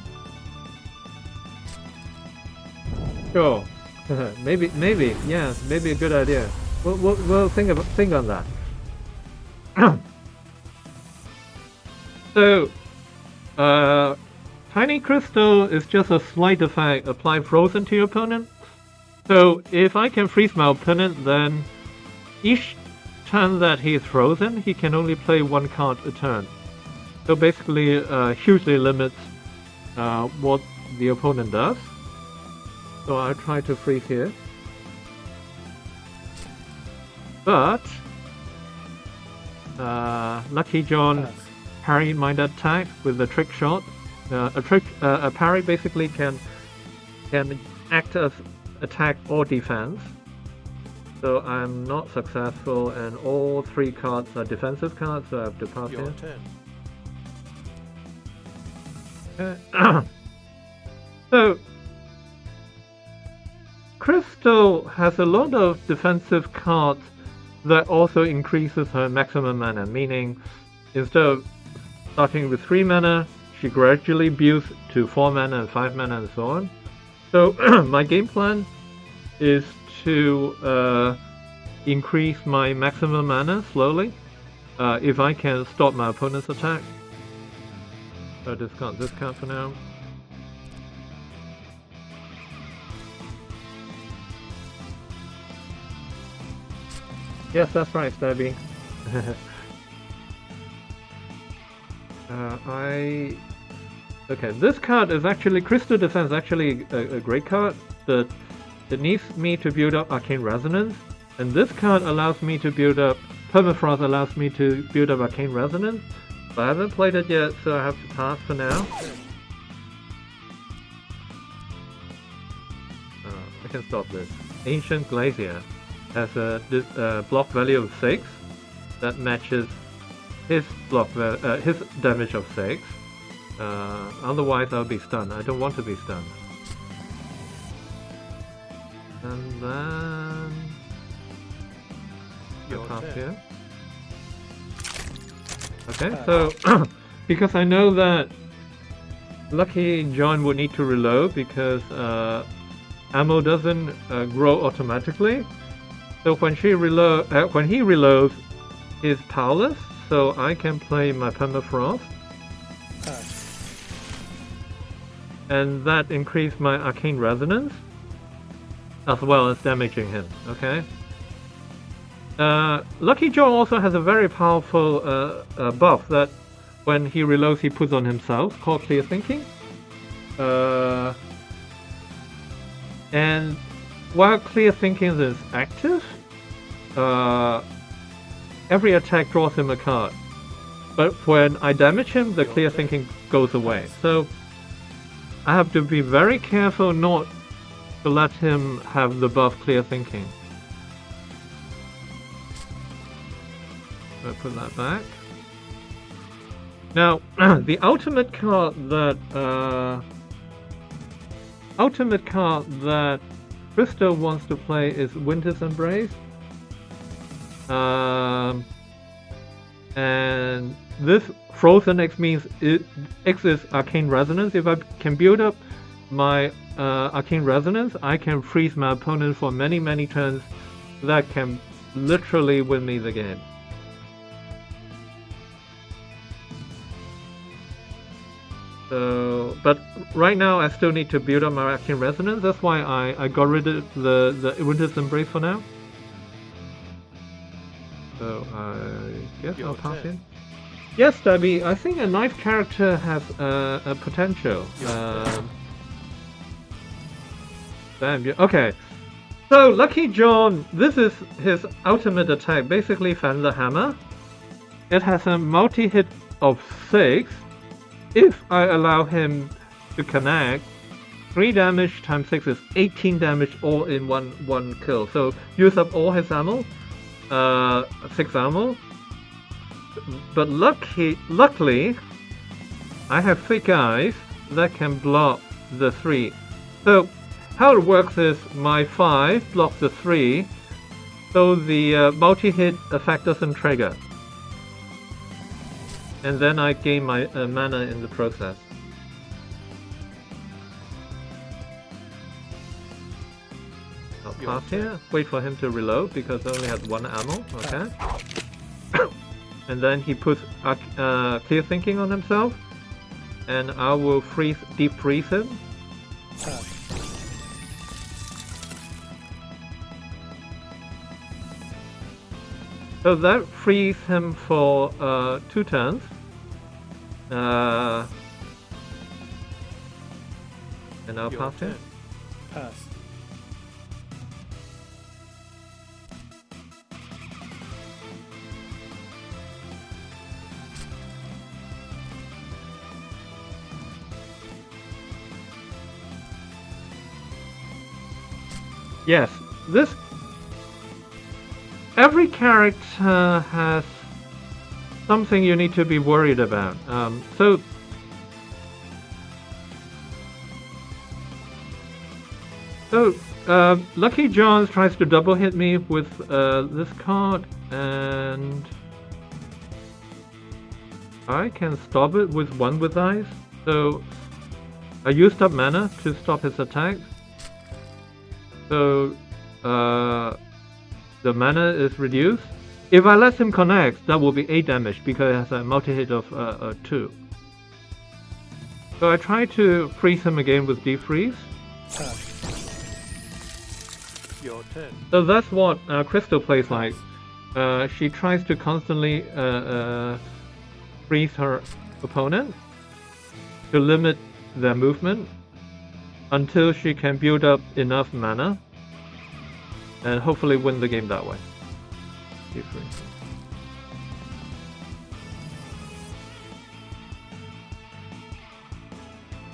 S1: Sure. maybe, yeah, maybe a good idea. We'll think on that. So, Tiny Crystal is just a slight effect. Apply frozen to your opponent. So if I can freeze my opponent, then each turn that he is frozen, he can only play 1 card a turn. So basically, hugely limits what the opponent does. So I'll try to freeze here. But Lucky John parried my attack with the trick shot. A parry basically can act as attack or defense. So I'm not successful, and all 3 cards are defensive cards, so I have to pass
S3: Your
S1: here.
S3: Turn.
S1: So Crystal has a lot of defensive cards that also increases her maximum mana, meaning instead of starting with 3 mana, she gradually builds to 4 mana and 5 mana and so on. So my game plan is to increase my maximum mana slowly, if I can stop my opponent's attack. So discard this card for now. Yes, that's right, Stabby. Okay, this card is actually Crystal Defense, actually a great card, but it needs me to build up Arcane Resonance, and this card allows me to build up Permafrost, allows me to build up Arcane Resonance, but I haven't played it yet, so I have to pass for now. I can stop this. Ancient Glacier has a block value of 6 that matches his his damage of 6. Otherwise I'll be stunned. I don't want to be stunned. And then
S3: Your
S1: pass
S3: turn.
S1: here. Okay, so because I know that Lucky John would need to reload because ammo doesn't grow automatically. So when he reloads, he's powerless. So I can play my Permafrost, and that increased my Arcane Resonance, as well as damaging him. Okay. Lucky John also has a very powerful buff that when he reloads he puts on himself, called Clear Thinking. And while Clear Thinking is active, every attack draws him a card. But when I damage him, the Clear Thinking goes away. So I have to be very careful not to let him have the buff Clear Thinking. I'll put that back. Now, the ultimate card that Crystal wants to play is Winter's Embrace. And this Frozen X means X is Arcane Resonance. If I can build up my Arcane Resonance, I can freeze my opponent for many, many turns. That can literally win me the game. So, but right now I still need to build up my Arcane Resonance. That's why I got rid of the Winter's Embrace for now. So I guess I'll pass in. Yes, Debbie, I think a knife character has a potential. Okay. So Lucky John, this is his ultimate attack, basically Thunder Hammer. It has a multi-hit of 6. If I allow him to connect, 3 damage times 6 is 18 damage all in one kill. So use up all his ammo, 6 ammo. But luckily, I have 3 guys that can block the 3. So how it works is my 5 blocks the 3, so the multi-hit effect doesn't trigger. And then I gain my mana in the process. I'll pass here, wait for him to reload because I only have 1 ammo, okay. And then he puts Clear Thinking on himself, and I will deep freeze him. So that frees him for 2 turns. And I'll pass him.
S3: Pass.
S1: Yes, every character has something you need to be worried about. Lucky John tries to double hit me with this card, and I can stop it with 1 with Ice. So I used up mana to stop his attack. So the mana is reduced. If I let him connect, that will be 8 damage because it has a multi-hit of 2. So I try to freeze him again with defreeze.
S3: Your turn.
S1: So that's what Crystal plays like. She tries to constantly freeze her opponent to limit their movement until she can build up enough mana and hopefully win the game that way. Defreeze.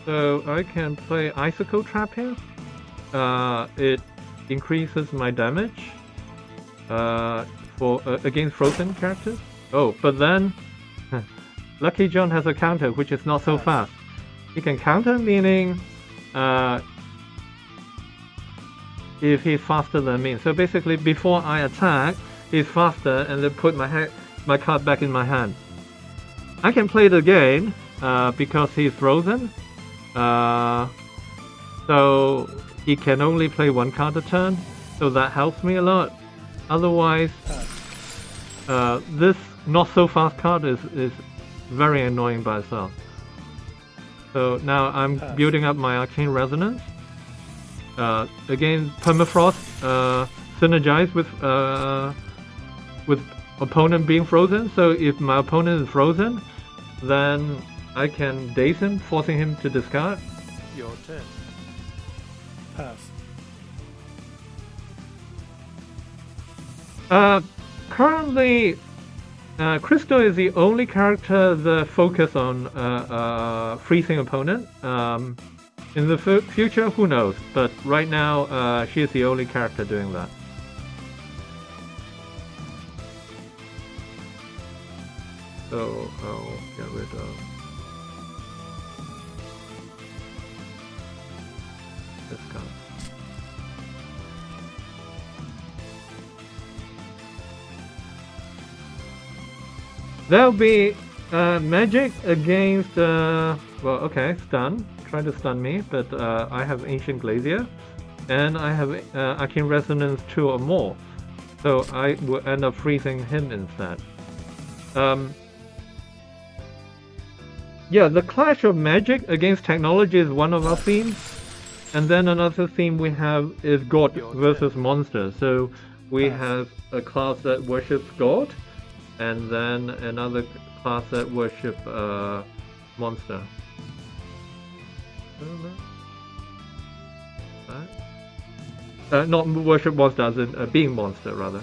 S1: So I can play Icicle Trap here. It increases my damage for against frozen characters. Oh, but then Lucky John has a counter which is not so fast. He can counter, meaning if he's faster than me. So basically, before I attack, he's faster, and then put my card back in my hand. I can play the game because he's frozen. So he can only play one card a turn. So that helps me a lot. Otherwise, this not so fast card is very annoying by itself. So now I'm building up my Arcane Resonance. Again, Permafrost synergize with opponent being frozen. So if my opponent is frozen, then I can daze him, forcing him to discard.
S3: Your turn. Pass.
S1: Currently, Crystal is the only character that focus on freezing opponent. In the future, who knows? But right now, she is the only character doing that. So I'll get rid of this guy. There'll be magic against, well, okay, stun. Try to stun me, but I have Ancient Glacier, and I have Arcane Resonance 2 or more, so I will end up freezing him instead. Yeah, the clash of magic against technology is one of our themes, and then another theme we have is God versus monster. So we have a class that worships God, and then another class that worship monster. Not worship monster, as in being monster rather.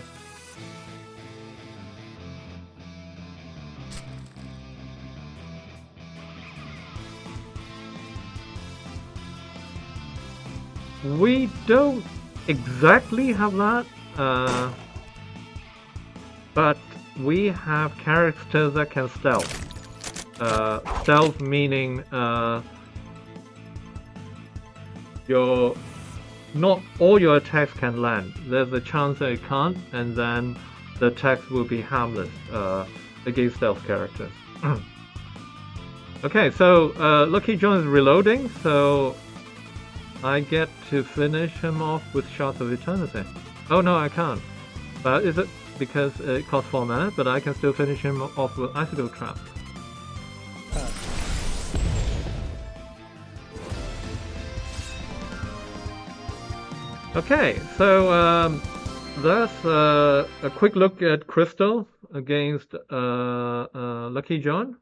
S1: We don't exactly have that, but we have characters that can stealth. Stealth meaning not all your attacks can land. There's a chance that it can't, and then the attacks will be harmless against stealth characters. Okay, so Lucky John is reloading, so I get to finish him off with Shards of Eternity. Oh no, I can't. Is it because it costs 4 mana? But I can still finish him off with Icicle Trap. Okay, so that's a quick look at Crystal against Lucky John,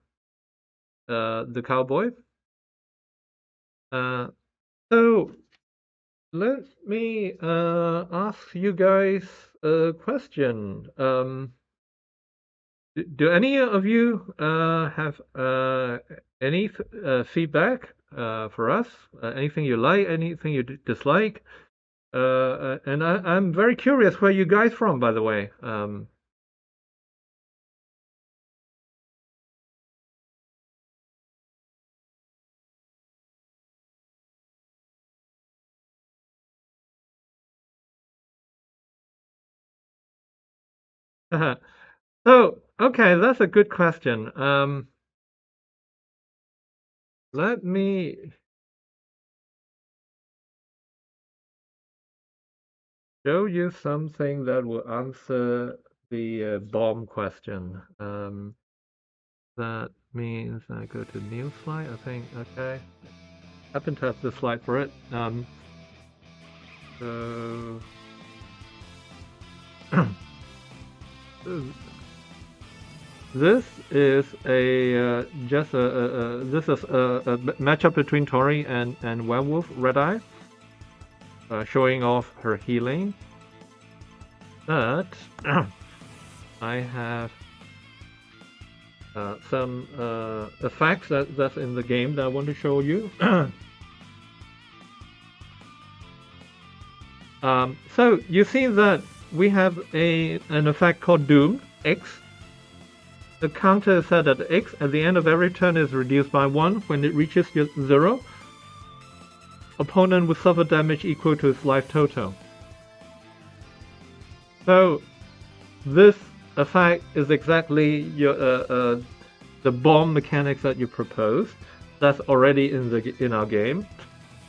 S1: the cowboy. So let me ask you guys a question. Do any of you have any feedback for us? Anything you like, anything you dislike? And I'm very curious where you guys from, by the way. So, okay, that's a good question. Let me show you something that will answer the bomb question. That means I go to new slide, I think. Okay. Happen to have the slide for it. So this is just a matchup between Tori and Werewolf Red Eye, showing off her healing. But I have some effects that's in the game that I want to show you. So you see that we have an effect called Doom X. The counter is set at X. At the end of every turn is reduced by 1. When it reaches 0, opponent will suffer damage equal to its life total. So this effect is exactly your the bomb mechanics that you proposed. That's already in our game.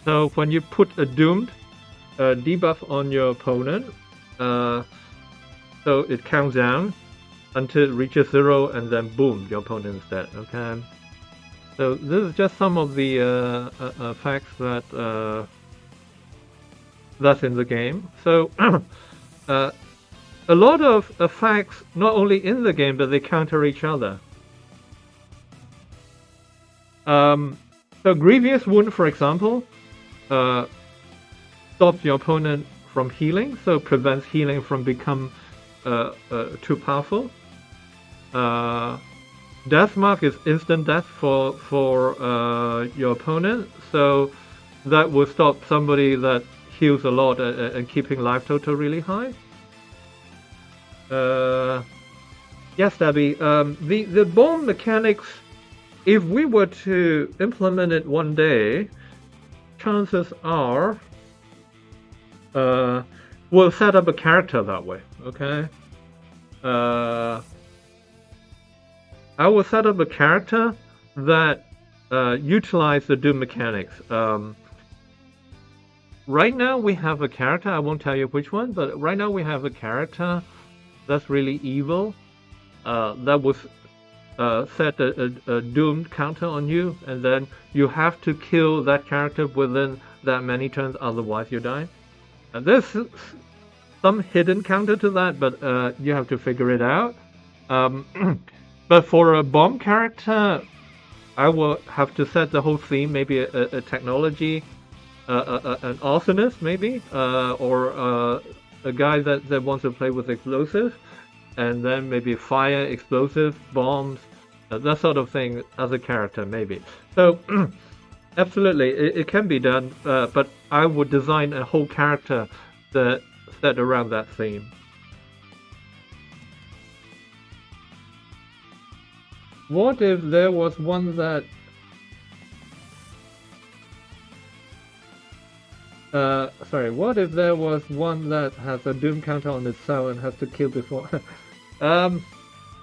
S1: So when you put a doomed debuff on your opponent, so it counts down until it reaches 0, and then boom, your opponent is dead. Okay. So this is just some of the facts that that's in the game. So a lot of facts not only in the game, but they counter each other. So Grievous Wound, for example, stops your opponent from healing, so prevents healing from become too powerful. Death Mark is instant death for your opponent, so that will stop somebody that heals a lot and keeping life total really high. Yes, Debbie. The bomb mechanics, if we were to implement it one day, chances are we'll set up a character that way. Okay. I will set up a character that utilize the Doom mechanics. Right now we have a character, I won't tell you which one, but right now we have a character that's really evil, that was set a Doom counter on you, and then you have to kill that character within that many turns, otherwise you die. And there's some hidden counter to that, but you have to figure it out. But for a bomb character, I will have to set the whole theme, maybe a technology, an arsonist maybe, or a guy that wants to play with explosives, and then maybe fire, explosive, bombs, that sort of thing as a character maybe. So absolutely, it can be done, but I would design a whole character that set around that theme. What if there was one that what if there was one that has a Doom counter on itself and has to kill before?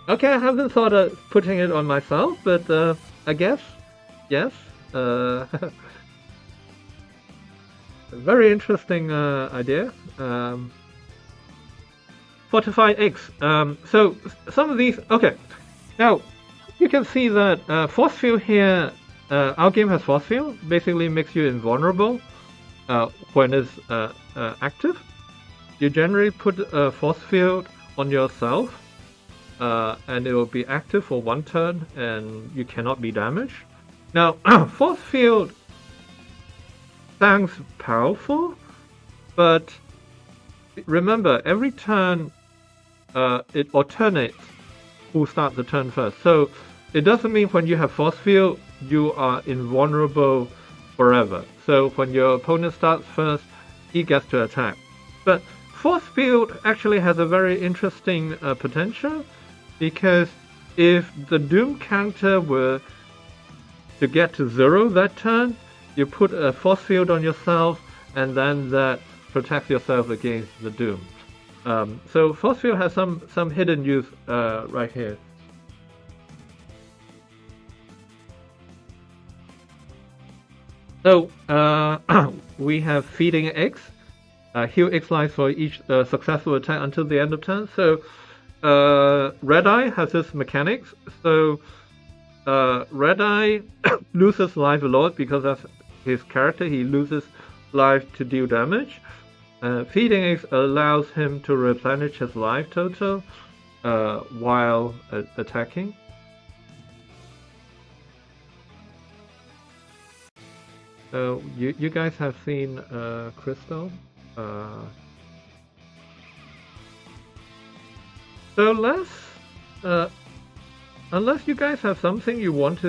S1: Okay, I haven't thought of putting it on myself, but I guess, yes. Very interesting idea. Fortified eggs. So some of these. Okay, now you can see that force field here. Our game has force field. Basically, makes you invulnerable. When it's active, you generally put a force field on yourself, and it will be active for 1 turn, and you cannot be damaged. Now, force field sounds powerful, but remember, every turn it alternates who starts the turn first. So it doesn't mean when you have force field, you are invulnerable forever. So when your opponent starts first, he gets to attack. But force field actually has a very interesting potential, because if the Doom counter were to get to 0 that turn, you put a force field on yourself, and then that protects yourself against the Doom. So force field has some hidden use right here. So we have feeding eggs. Heal X lives for each successful attack until the end of turn. So Red Eye has this mechanics. So Red Eye loses life a lot because that's his character. He loses life to deal damage. Feeding Eggs allows him to replenish his life total while attacking. So you guys have seen Crystal. So let's, unless you guys have something you want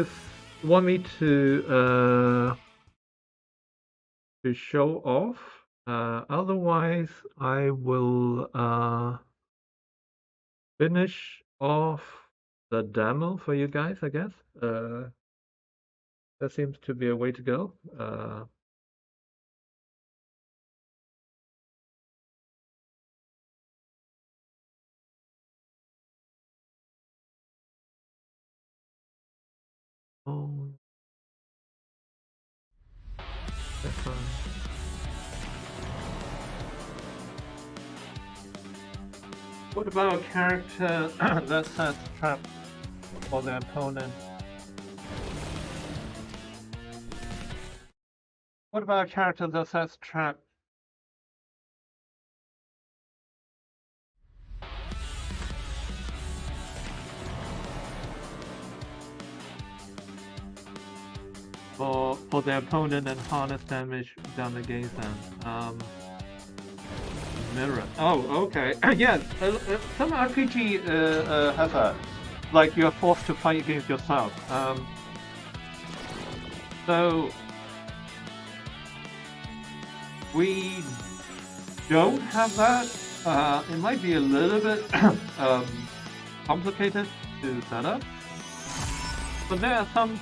S1: me to show off, otherwise I will finish off the demo for you guys, I guess. That seems to be a way to go. Oh, that's fine. What about a character that sets trap for the opponent? What about a character that sets trap? For the opponent and harness damage done against them. Mirror. Oh, okay. Yeah, some RPG has a like you're forced to fight against yourself. So we don't have that. It might be a little bit complicated to set up, but there are some.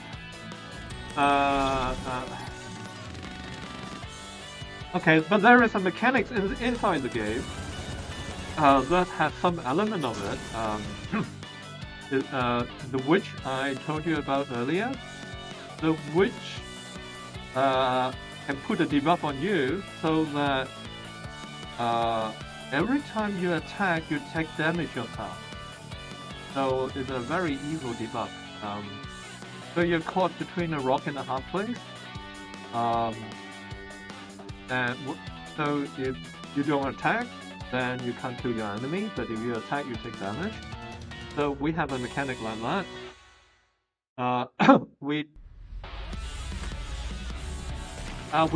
S1: Okay, but there is a mechanics inside the game that has some element of it. The witch I told you about earlier. The witch can put a debuff on you so that every time you attack, you take damage yourself. So it's a very evil debuff. So you're caught between a rock and a hard place. And so if you don't attack, then you can't kill your enemy. But if you attack, you take damage. So we have a mechanic like that. We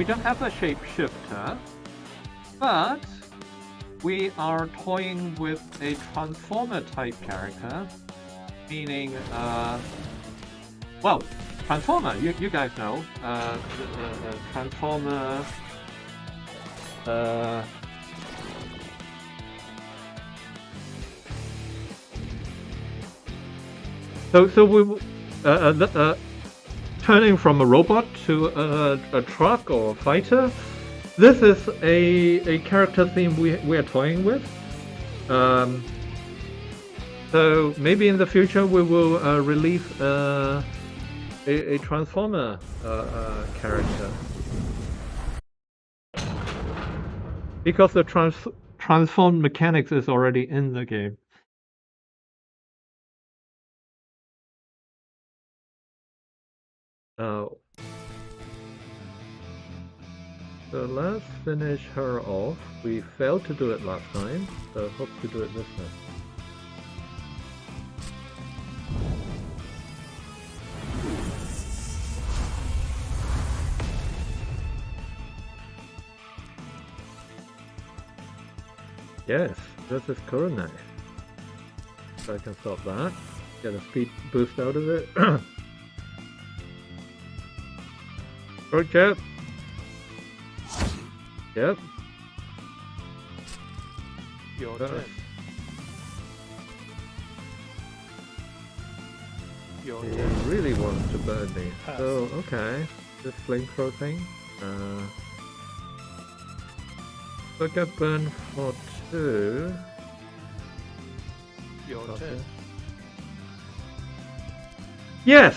S1: don't have a shapeshifter, but we are toying with a transformer type character, meaning well, transformer. You guys know transformer. So we turning from a robot to a truck or a fighter. This is a character theme we are toying with. So maybe in the future we will release a transformer character. Because the transform mechanics is already in the game. So let's finish her off. We failed to do it last time, so hope to do it this time. Yes, this is current knife. So I can stop that. Get a speed boost out of it. Right, Jeff? Yep.
S3: Your turn. Your
S1: He
S3: turn.
S1: really wants to burn me.
S3: Pass.
S1: So, okay. This flamethrower thing. So I got burned for 2.
S3: Your
S1: Okay.
S3: turn.
S1: Yes!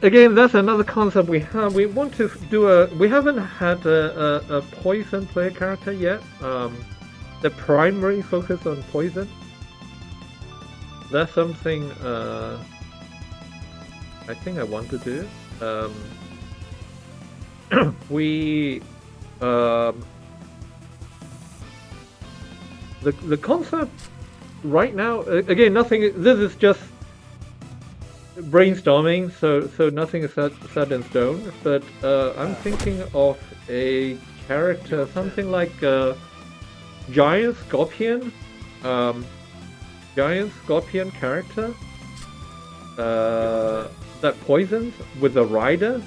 S1: Again, that's another concept we have. We want to do we haven't had a poison player character yet. The primary focus on poison. That's something I think I want to do. The concept right now, again, nothing. This is just brainstorming, so nothing is set in stone. But I'm thinking of a character, something like a giant scorpion, character that poisons with a rider.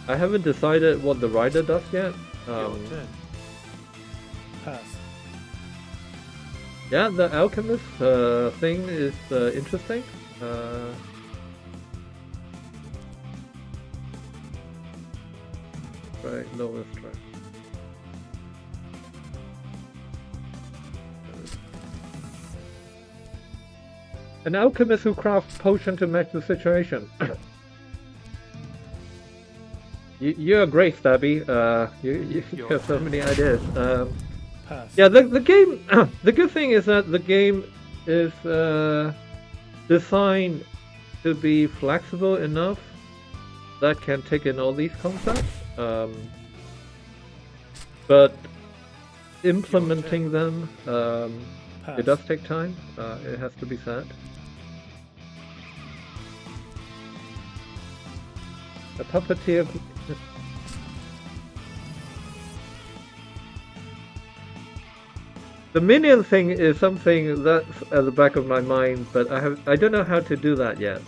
S1: I haven't decided what the rider does yet.
S3: Your turn. Pass.
S1: Yeah, the alchemist thing is interesting. Right, lowest try. An alchemist who crafts potion to match the situation. You're great, Stabby. You have so many ideas.
S3: Pass.
S1: Yeah, the game. The good thing is that the game is designed to be flexible enough that can take in all these concepts. But implementing them, it does take time. It has to be said. A puppeteer. The minion thing is something that's at the back of my mind, but I don't know how to do that yet.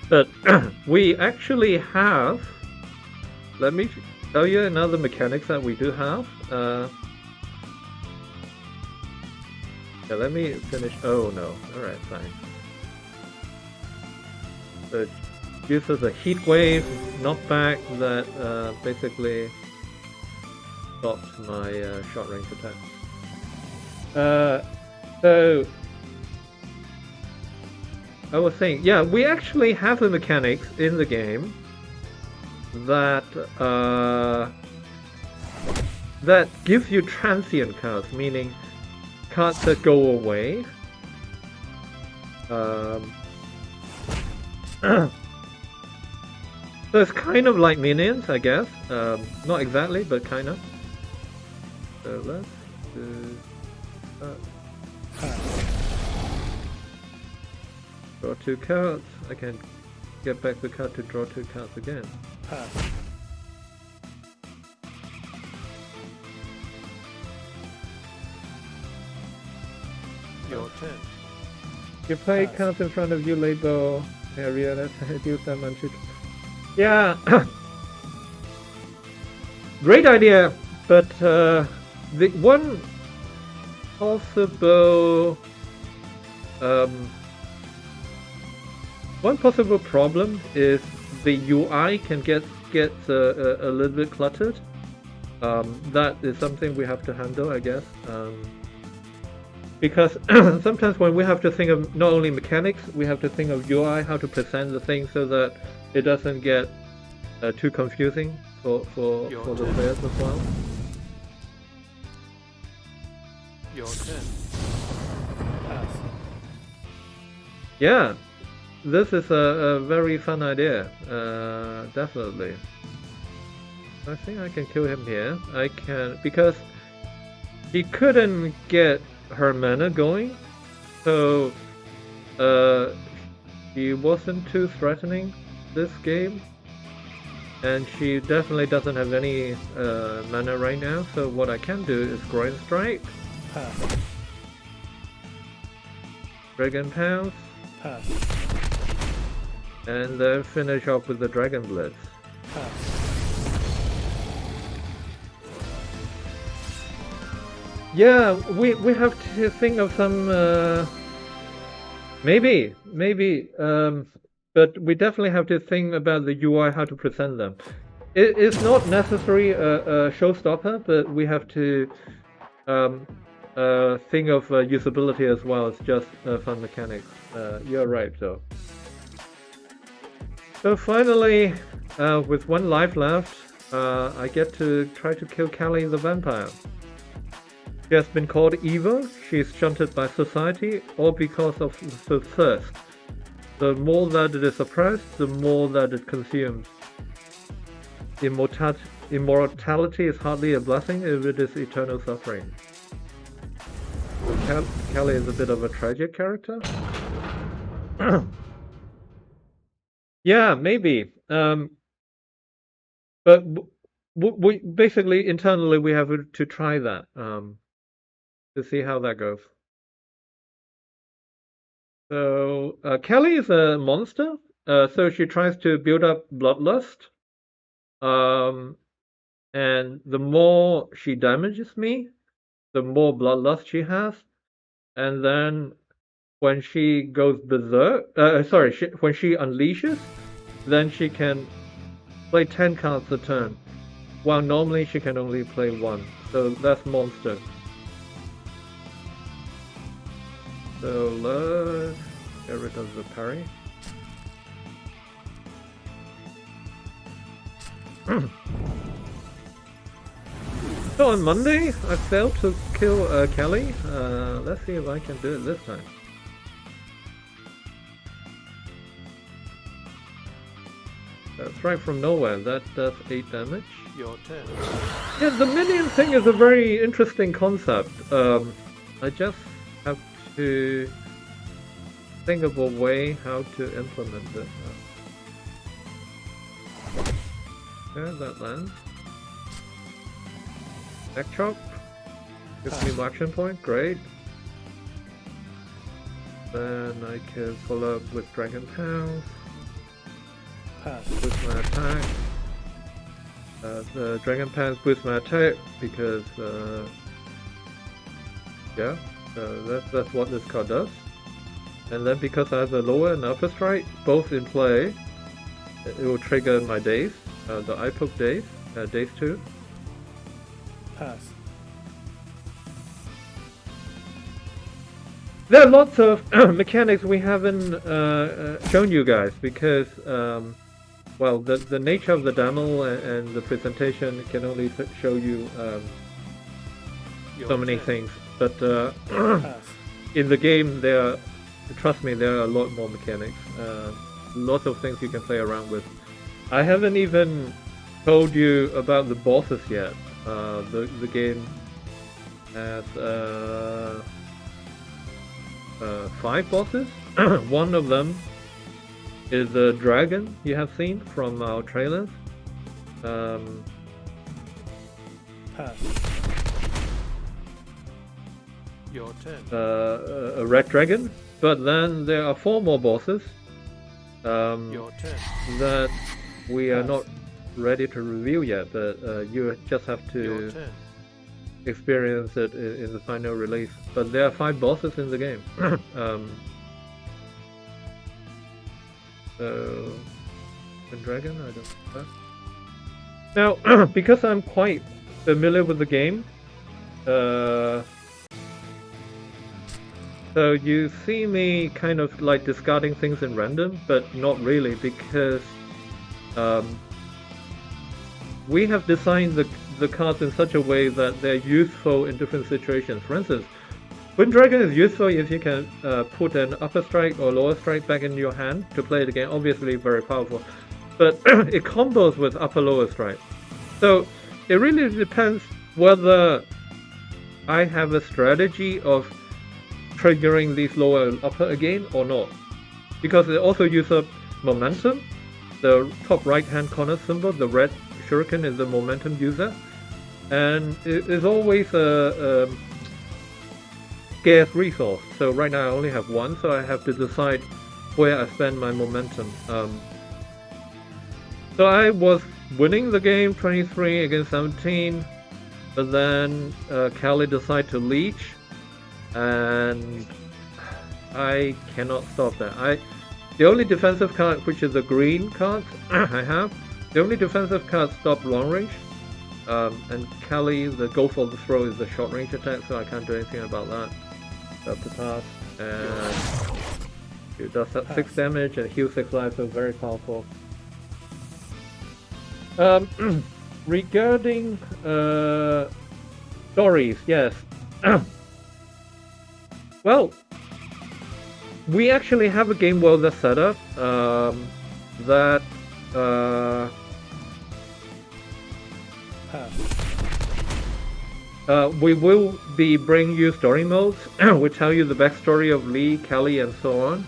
S1: But we actually have. Let me tell you another mechanics that we do have. Yeah, let me finish. Oh no! All right, fine. So it uses a heat wave knockback that basically stops my short range attack. So I was saying, yeah, we actually have the mechanics in the game that that gives you transient cards, meaning cards that go away. So it's kind of like minions, I guess. Not exactly, but kind of. So let's do draw 2 cards. I can get back the card to draw 2 cards again.
S3: Pass. Your turn.
S1: You play cards in front of you, label area that deals damage. Yeah, great idea, but the one possible problem is the UI can get a little bit cluttered. That is something we have to handle, I guess. Because sometimes when we have to think of not only mechanics, we have to think of UI, how to present the thing so that it doesn't get too confusing for the players as well.
S3: Your turn. Pass.
S1: Yeah, this is a very fun idea. Definitely. I think I can kill him here. I can, because he couldn't get her mana going, so she wasn't too threatening this game, and she definitely doesn't have any mana right now, so what I can do is Groin Strike,
S3: Pass.
S1: Dragon Pounce,
S3: Pass.
S1: and then finish off with the Dragon Blitz.
S3: Pass.
S1: Yeah, we have to think of some maybe but we definitely have to think about the UI, how to present them. It's not necessarily a showstopper, but we have to think of usability as well as just fun mechanics. You're right, though. So finally, with 1 life left, I get to try to kill Callie the vampire. She has been called evil, she is shunted by society, all because of the thirst. The more that it is oppressed, the more that it consumes. Immortality is hardly a blessing if it is eternal suffering. So Callie is a bit of a tragic character. Yeah, maybe. But we basically internally we have to try that. To see how that goes. So Kelly is a monster, so she tries to build up bloodlust, and the more she damages me, the more bloodlust she has, and then when she goes berserk, when she unleashes, then she can play 10 cards a turn, while normally she can only play 1. So that's monster. So let's get rid of the parry. So on Monday, I failed to kill Kelly. Let's see if I can do it this time. That's right from nowhere. That does 8 damage.
S3: Your turn.
S1: Yeah, the minion thing is a very interesting concept. I just have to think of a way how to implement it. Okay, that lands. Neck chop. Gives me my action point. Great. Then I can follow up with Dragon Pounce.
S3: Pass.
S1: Boost my attack. The Dragon Pants boost my attack because yeah, that's what this card does. And then because I have a lower and upper strike both in play, it will trigger my daze, the eye poke daze, daze 2.
S3: Pass.
S1: There are lots of mechanics we haven't shown you guys because well, the nature of the demo and the presentation can only show you so many things. But in the game, trust me, there are a lot more mechanics. Lots of things you can play around with. I haven't even told you about the bosses yet. The game has 5 bosses. One of them is the dragon you have seen from our trailers.
S3: Pass. Your turn.
S1: A red dragon, but then there are 4 more bosses
S3: Your turn.
S1: that we are
S3: Pass.
S1: not ready to reveal yet, but you just have
S3: Your
S1: to
S3: turn.
S1: experience it in the final release. But there are 5 bosses in the game. So, the dragon, I don't know. Now, because I'm quite familiar with the game, so you see me kind of like discarding things in random, but not really, because we have designed the cards in such a way that they're useful in different situations. For instance, Wind Dragon is useful if you can put an upper strike or lower strike back in your hand to play the game. Obviously very powerful, but it combos with upper lower strike. So it really depends whether I have a strategy of triggering these lower and upper again or not, because it also uses up momentum. The top right hand corner symbol, the red shuriken, is the momentum user, and it is always a scarce resource. So right now I only have 1, so I have to decide where I spend my momentum. So I was winning the game 23 against 17, but then Callie decided to leech, and I cannot stop that. The only defensive card, which is the green card I have, the only defensive card stopped long range, and Callie, the go for the throw, is the short range attack, so I can't do anything about that. Up to pass, and it does 6 damage and heals 6 life, so very powerful. Regarding stories, yes. Well, we actually have a game world that's set up that we will be bringing you story modes. We tell you the backstory of Lee, Kelly, and so on.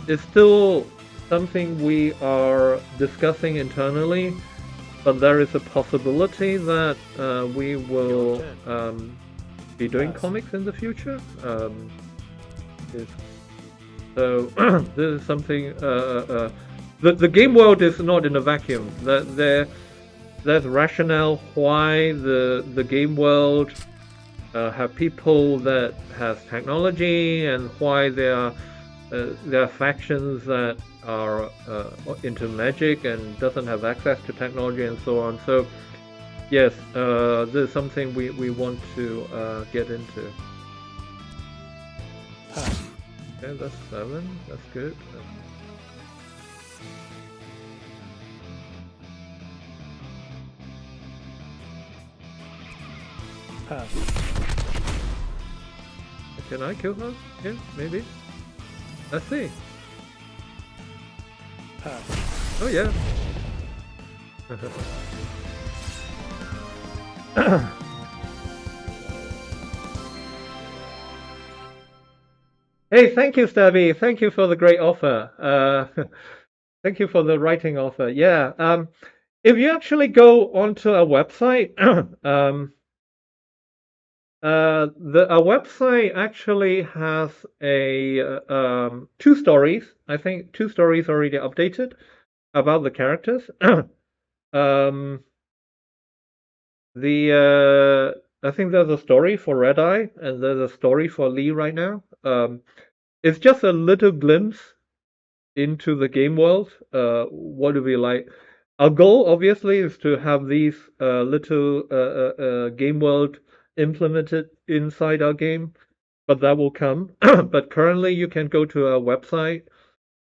S1: It's still something we are discussing internally, but there is a possibility that we will be doing comics in the future. So this is something. The game world is not in a vacuum. There's rationale why the game world have people that has technology, and why there are factions that are into magic and doesn't have access to technology and so on. So Yes, this is something we want to get into.
S3: Pass.
S1: Okay, that's 7. That's good.
S3: Pass.
S1: Can I kill her? Yeah, maybe. Let's see.
S3: Pass.
S1: Oh yeah. Hey, thank you, Stabby. Thank you for the great offer. Thank you for the writing offer. Yeah. If you actually go onto a website, our website actually has a 2 stories. I think 2 stories already updated about the characters. um, I think there's a story for Red Eye and there's a story for Lee right now. It's just a little glimpse into the game world. What do we like? Our goal, obviously, is to have these little game world implemented inside our game, but that will come. But currently, you can go to our website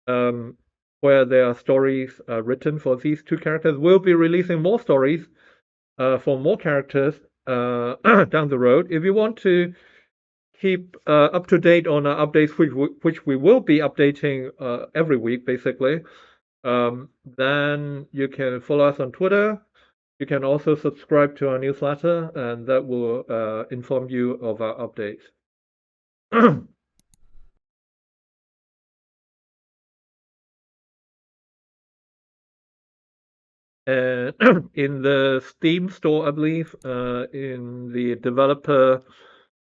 S1: um, where there are stories written for these 2 characters. We'll be releasing more stories for more characters down the road. If you want to keep up to date on our updates, which we will be updating every week, basically, then you can follow us on Twitter. You can also subscribe to our newsletter, and that will inform you of our updates. And in the Steam store, I believe, in the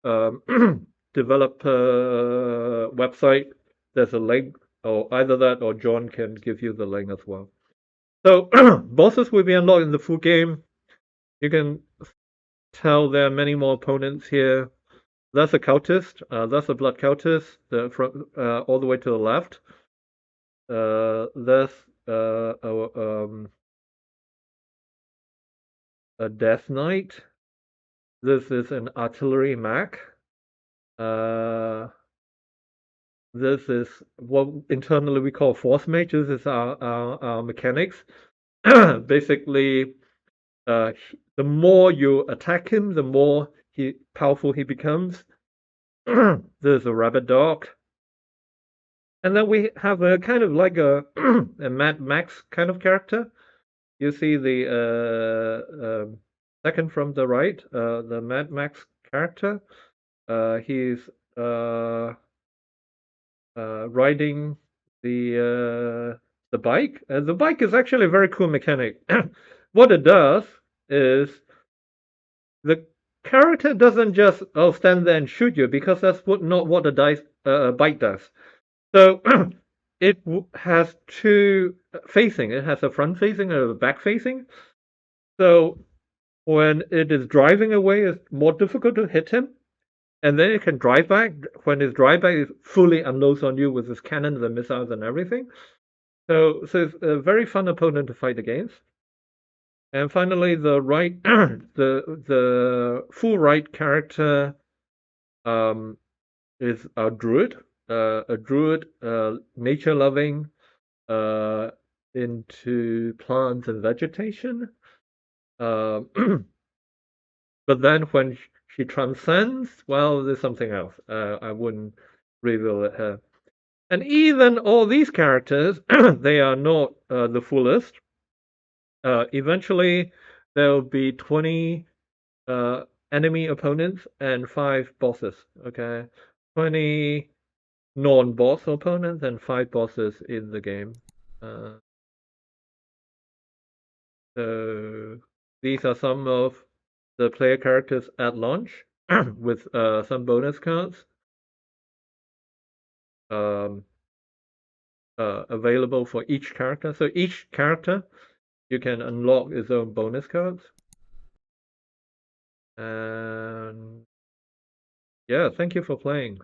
S1: um, developer website, there's a link, or either that or John can give you the link as well. So bosses will be unlocked in the full game. You can tell there are many more opponents here. That's a cultist. That's a blood cultist. From all the way to the left. There's a death knight. This is an artillery mech. This is what internally we call force mage. This is our mechanics. Basically, the more you attack him, the more powerful he becomes. There's a rabbit dog. And then we have a kind of like a Mad Max kind of character. You see the second from the right, the Mad Max character. He's riding the bike. The bike is actually a very cool mechanic. What it does is the character doesn't just stand there and shoot you, because that's not what a bike does. So it has 2 facing. It has a front facing and a back facing. So when it is driving away, it's more difficult to hit him. And then it can drive back. When his drive back, it fully unloads on you with his cannons and missiles and everything. So it's a very fun opponent to fight against. And finally, the right, the full right character is a druid. A druid, nature loving, into plants and vegetation. Uh, but then when she transcends, well, there's something else. I wouldn't reveal it. And even all these characters, they are not the fullest. Eventually, there will be 20 enemy opponents and 5 bosses. Okay, 20 non-boss opponents and 5 bosses in the game. So these are some of the player characters at launch with some bonus cards um, available for each character. So each character you can unlock its own bonus cards. And yeah, thank you for playing.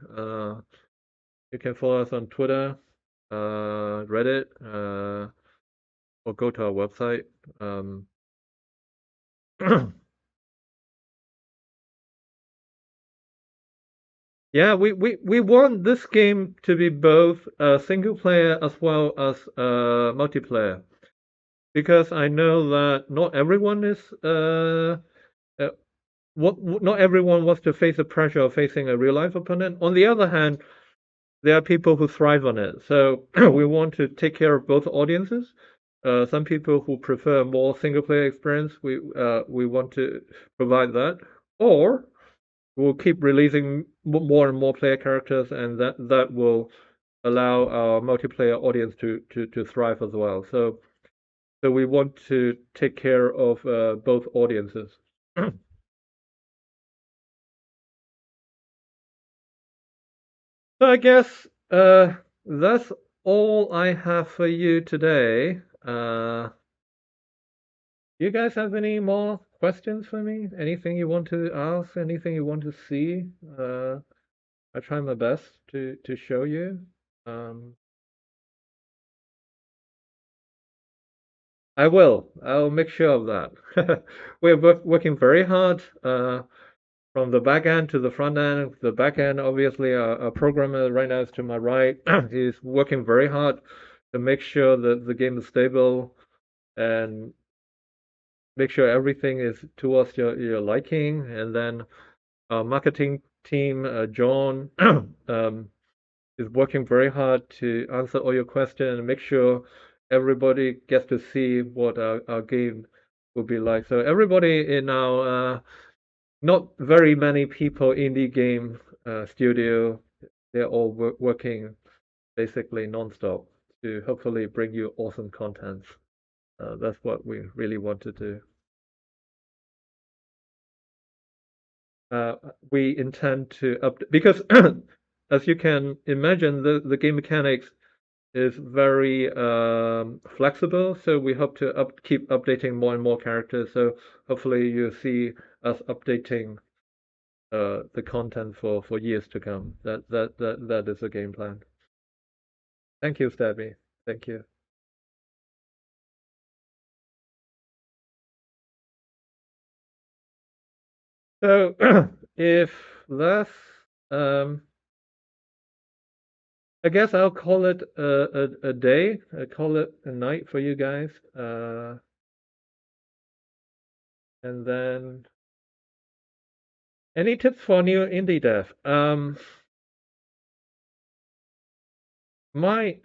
S1: You can follow us on Twitter, Reddit, or go to our website. Yeah, we want this game to be both single player as well as multiplayer, because I know that not everyone is uh, not everyone wants to face the pressure of facing a real life opponent. On the other hand, there are people who thrive on it. So we want to take care of both audiences. Some people who prefer a more single player experience, we want to provide that, or we'll keep releasing more and more player characters, and that will allow our multiplayer audience to thrive as well. So we want to take care of both audiences. So I guess that's all I have for you today. You guys have any more questions for me? Anything you want to ask? Anything you want to see? I try my best to show you. Um, I will. I'll make sure of that. We're working very hard from the back end to the front end. The back end, obviously, our programmer right now is to my right. He's working very hard to make sure that the game is stable and make sure everything is towards your liking. And then our marketing team, John, is working very hard to answer all your questions and make sure everybody gets to see what our game will be like. So everybody in our not very many people indie game studio, they're all working basically non-stop to hopefully bring you awesome content. That's what we really want to do. Uh, we intend to update because as you can imagine, the game mechanics is very flexible. So we hope to keep updating more and more characters. So hopefully you see us updating the content for years to come. That is the game plan. Thank you, Stabby. Thank you. So if that's I guess I'll call it a day. I call it a night for you guys. And then any tips for new indie dev? My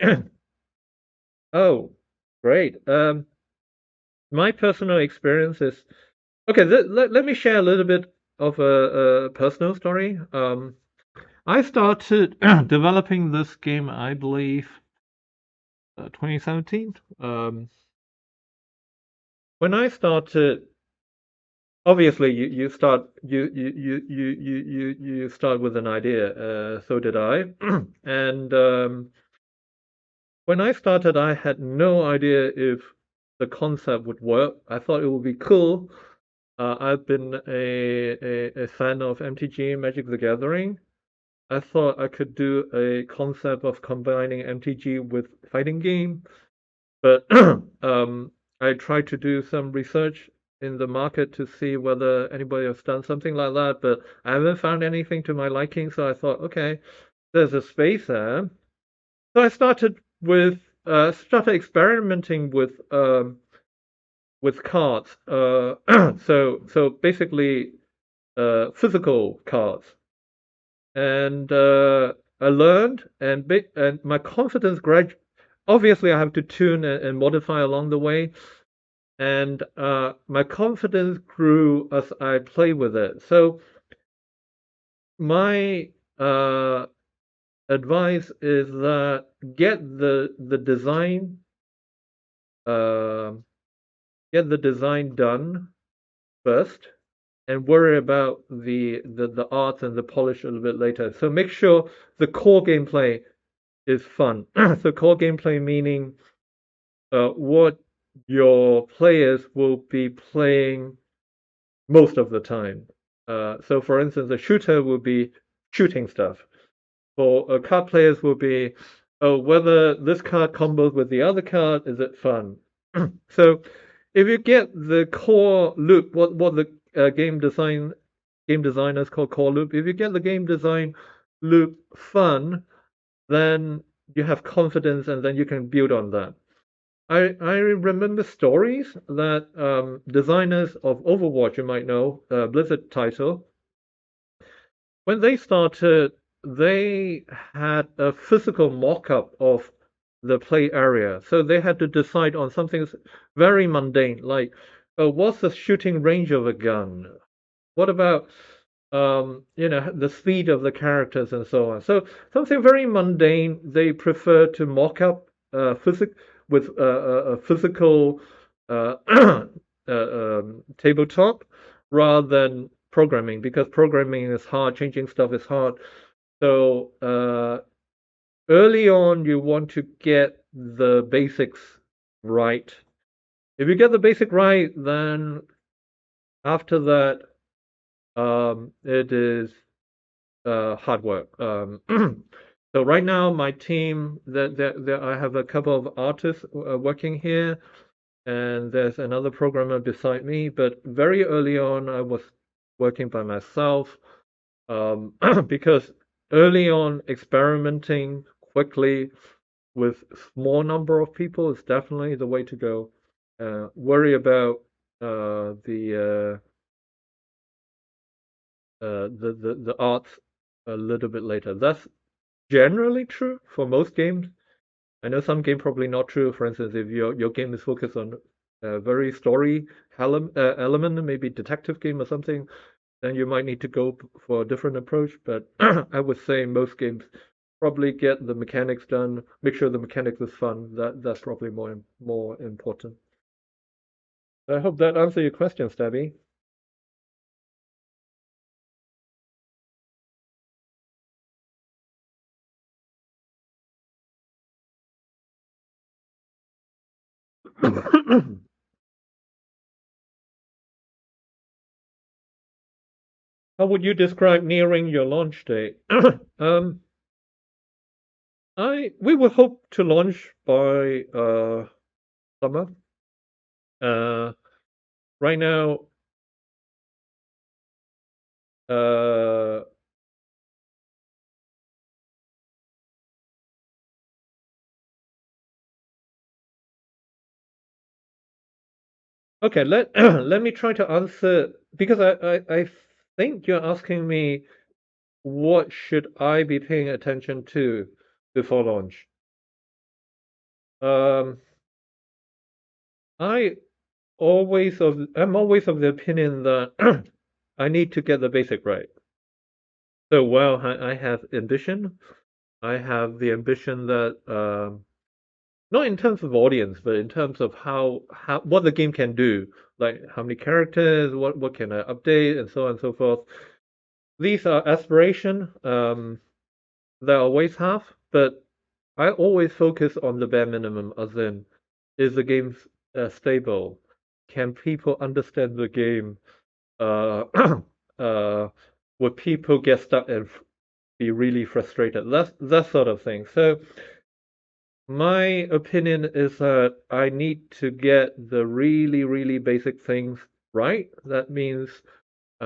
S1: oh, great. My personal experience is okay. Let me share a little bit of a personal story. I started developing this game, I believe, 2017. When I started, obviously you start you start with an idea. So did I, and when I started, I had no idea if the concept would work. I thought it would be cool. I've been a fan of MTG, Magic the Gathering. I thought I could do a concept of combining MTG with fighting game, but I tried to do some research in the market to see whether anybody has done something like that, but I haven't found anything to my liking. So I thought, okay, there's a space there. So I started experimenting with cards. So basically physical cards, and I learned, and my confidence grad. Obviously, I have to tune and modify along the way, and my confidence grew as I play with it. So my advice is that get the design uh, get the design done first, and worry about the art and the polish a little bit later. So make sure the core gameplay is fun. So core gameplay meaning what your players will be playing most of the time. So for instance, a shooter will be shooting stuff. For card players will be, oh, whether this card combos with the other card, is it fun? So if you get the core loop, what the game designers call core loop, if you get the game design loop fun, then you have confidence, and then you can build on that. I remember stories that designers of Overwatch, you might know, Blizzard title, when they started, they had a physical mock-up of the play area. So they had to decide on something very mundane, like what's the shooting range of a gun? What about the speed of the characters and so on? So something very mundane, they prefer to mock up with a physical uh, tabletop rather than programming, because programming is hard, changing stuff is hard. So early on, you want to get the basics right. If you get the basic right, then after that, it is hard work. So right now, my team, I have a couple of artists working here, and there's another programmer beside me. But very early on, I was working by myself, because early on, experimenting quickly with small number of people is definitely the way to go. Worry about the arts a little bit later. That's generally true for most games. I know some game probably not true. For instance, if your game is focused on a very story element, maybe detective game or something, then you might need to go for a different approach. But I would say most games probably get the mechanics done. Make sure the mechanics is fun. That's probably more important. I hope that answers your question, Stabby. How would you describe nearing your launch date? um, we would hope to launch by summer. Uh, right now, uh, okay. Let let me try to answer, because I think you're asking me what should I be paying attention to before launch. Um, I I'm always of the opinion that I need to get the basic right. So while I have ambition, I have the ambition that not in terms of audience, but in terms of how what the game can do, like how many characters, what can I update, and so on and so forth. These are aspiration that I always have, but I always focus on the bare minimum, as in, is the game stable? Can people understand the game? Uh, uh, would people get stuck and be really frustrated? That sort of thing. So my opinion is that I need to get the really, really basic things right. That means,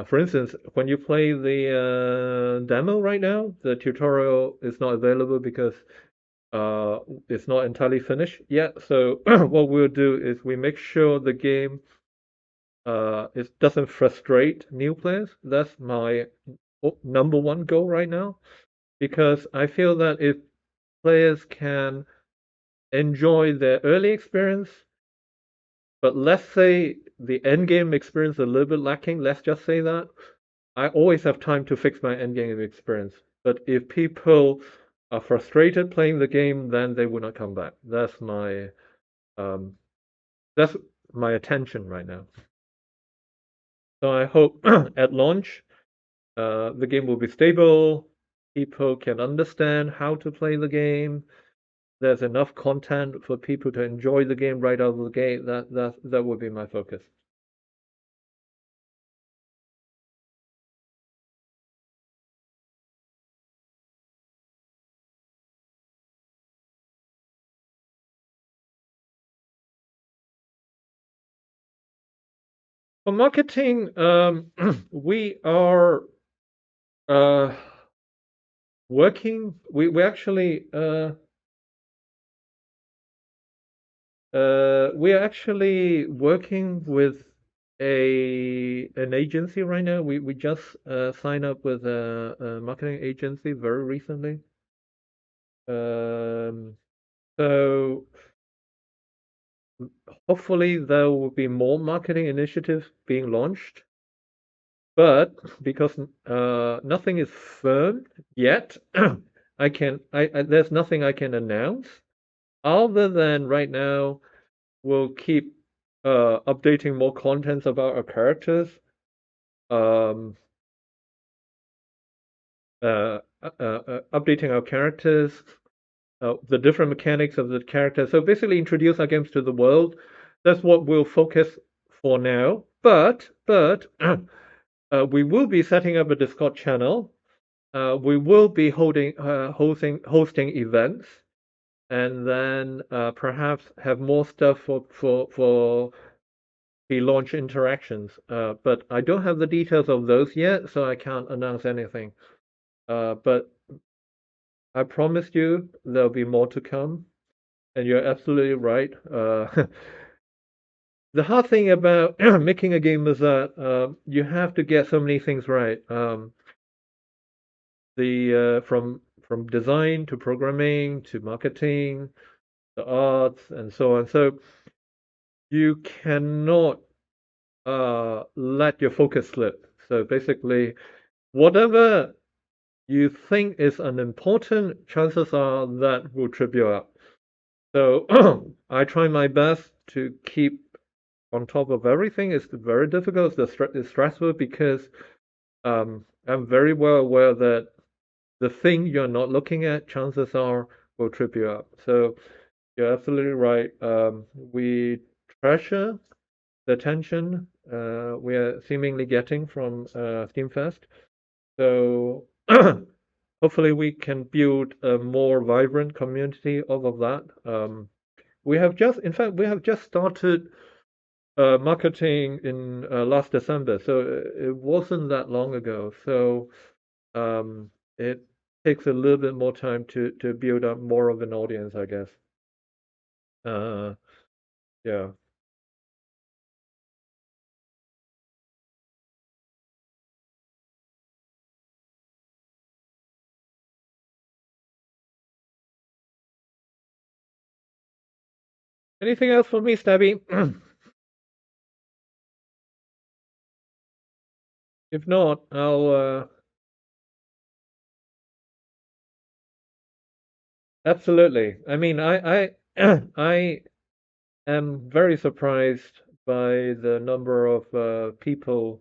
S1: for instance, when you play the demo right now, the tutorial is not available because it's not entirely finished yet. So what we'll do is we make sure the game it doesn't frustrate new players. That's my number one goal right now, because I feel that if players can enjoy their early experience, but let's say the end game experience is a little bit lacking, let's just say that, I always have time to fix my end game experience. But if people are frustrated playing the game, then they will not come back. Um, that's my attention right now. So I hope at launch, the game will be stable. People can understand how to play the game. There's enough content for people to enjoy the game right out of the gate. That would be my focus. For marketing, we are uh, working. We actually we are actually working with an agency right now. We just signed up with a marketing agency very recently. Um, so hopefully there will be more marketing initiatives being launched. But because nothing is firm yet, I there's nothing I can announce other than right now we'll keep updating more contents about our characters, um, updating our characters, the different mechanics of the characters. So basically, introduce our games to the world. That's what we'll focus for now. But we will be setting up a Discord channel. We will be hosting events, and then perhaps have more stuff for the launch interactions. But I don't have the details of those yet, so I can't announce anything. But I promise you there'll be more to come, and you're absolutely right. The hard thing about making a game is that you have to get so many things right. The from design to programming to marketing, the arts, and so on. So you cannot let your focus slip. So basically, whatever you think is unimportant, chances are that will trip you up. So I try my best to keep on top of everything. It's very difficult. It's stressful because I'm very well aware that the thing you're not looking at, chances are, will trip you up. So you're absolutely right. We treasure the attention we are seemingly getting from Steamfest. So hopefully we can build a more vibrant community off of that. In fact, we have just started marketing in last December, so it wasn't that long ago. So it takes a little bit more time to build up more of an audience, I guess. Uh, yeah. Anything else for me, Stabby? If not, I'll absolutely. I mean, I am very surprised by the number of people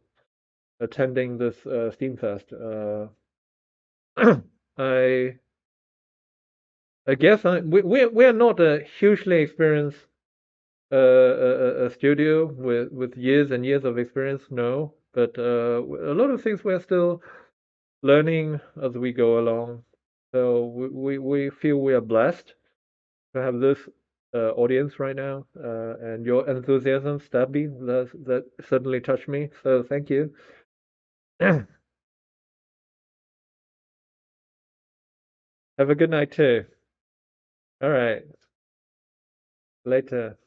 S1: attending this Steamfest. I I guess we're not a hugely experienced a studio with years and years of experience, no. But a lot of things we're still learning as we go along. So we feel we are blessed to have this audience right now, and your enthusiasm, Stabby, that certainly touched me. So thank you. Have a good night too. All right, later.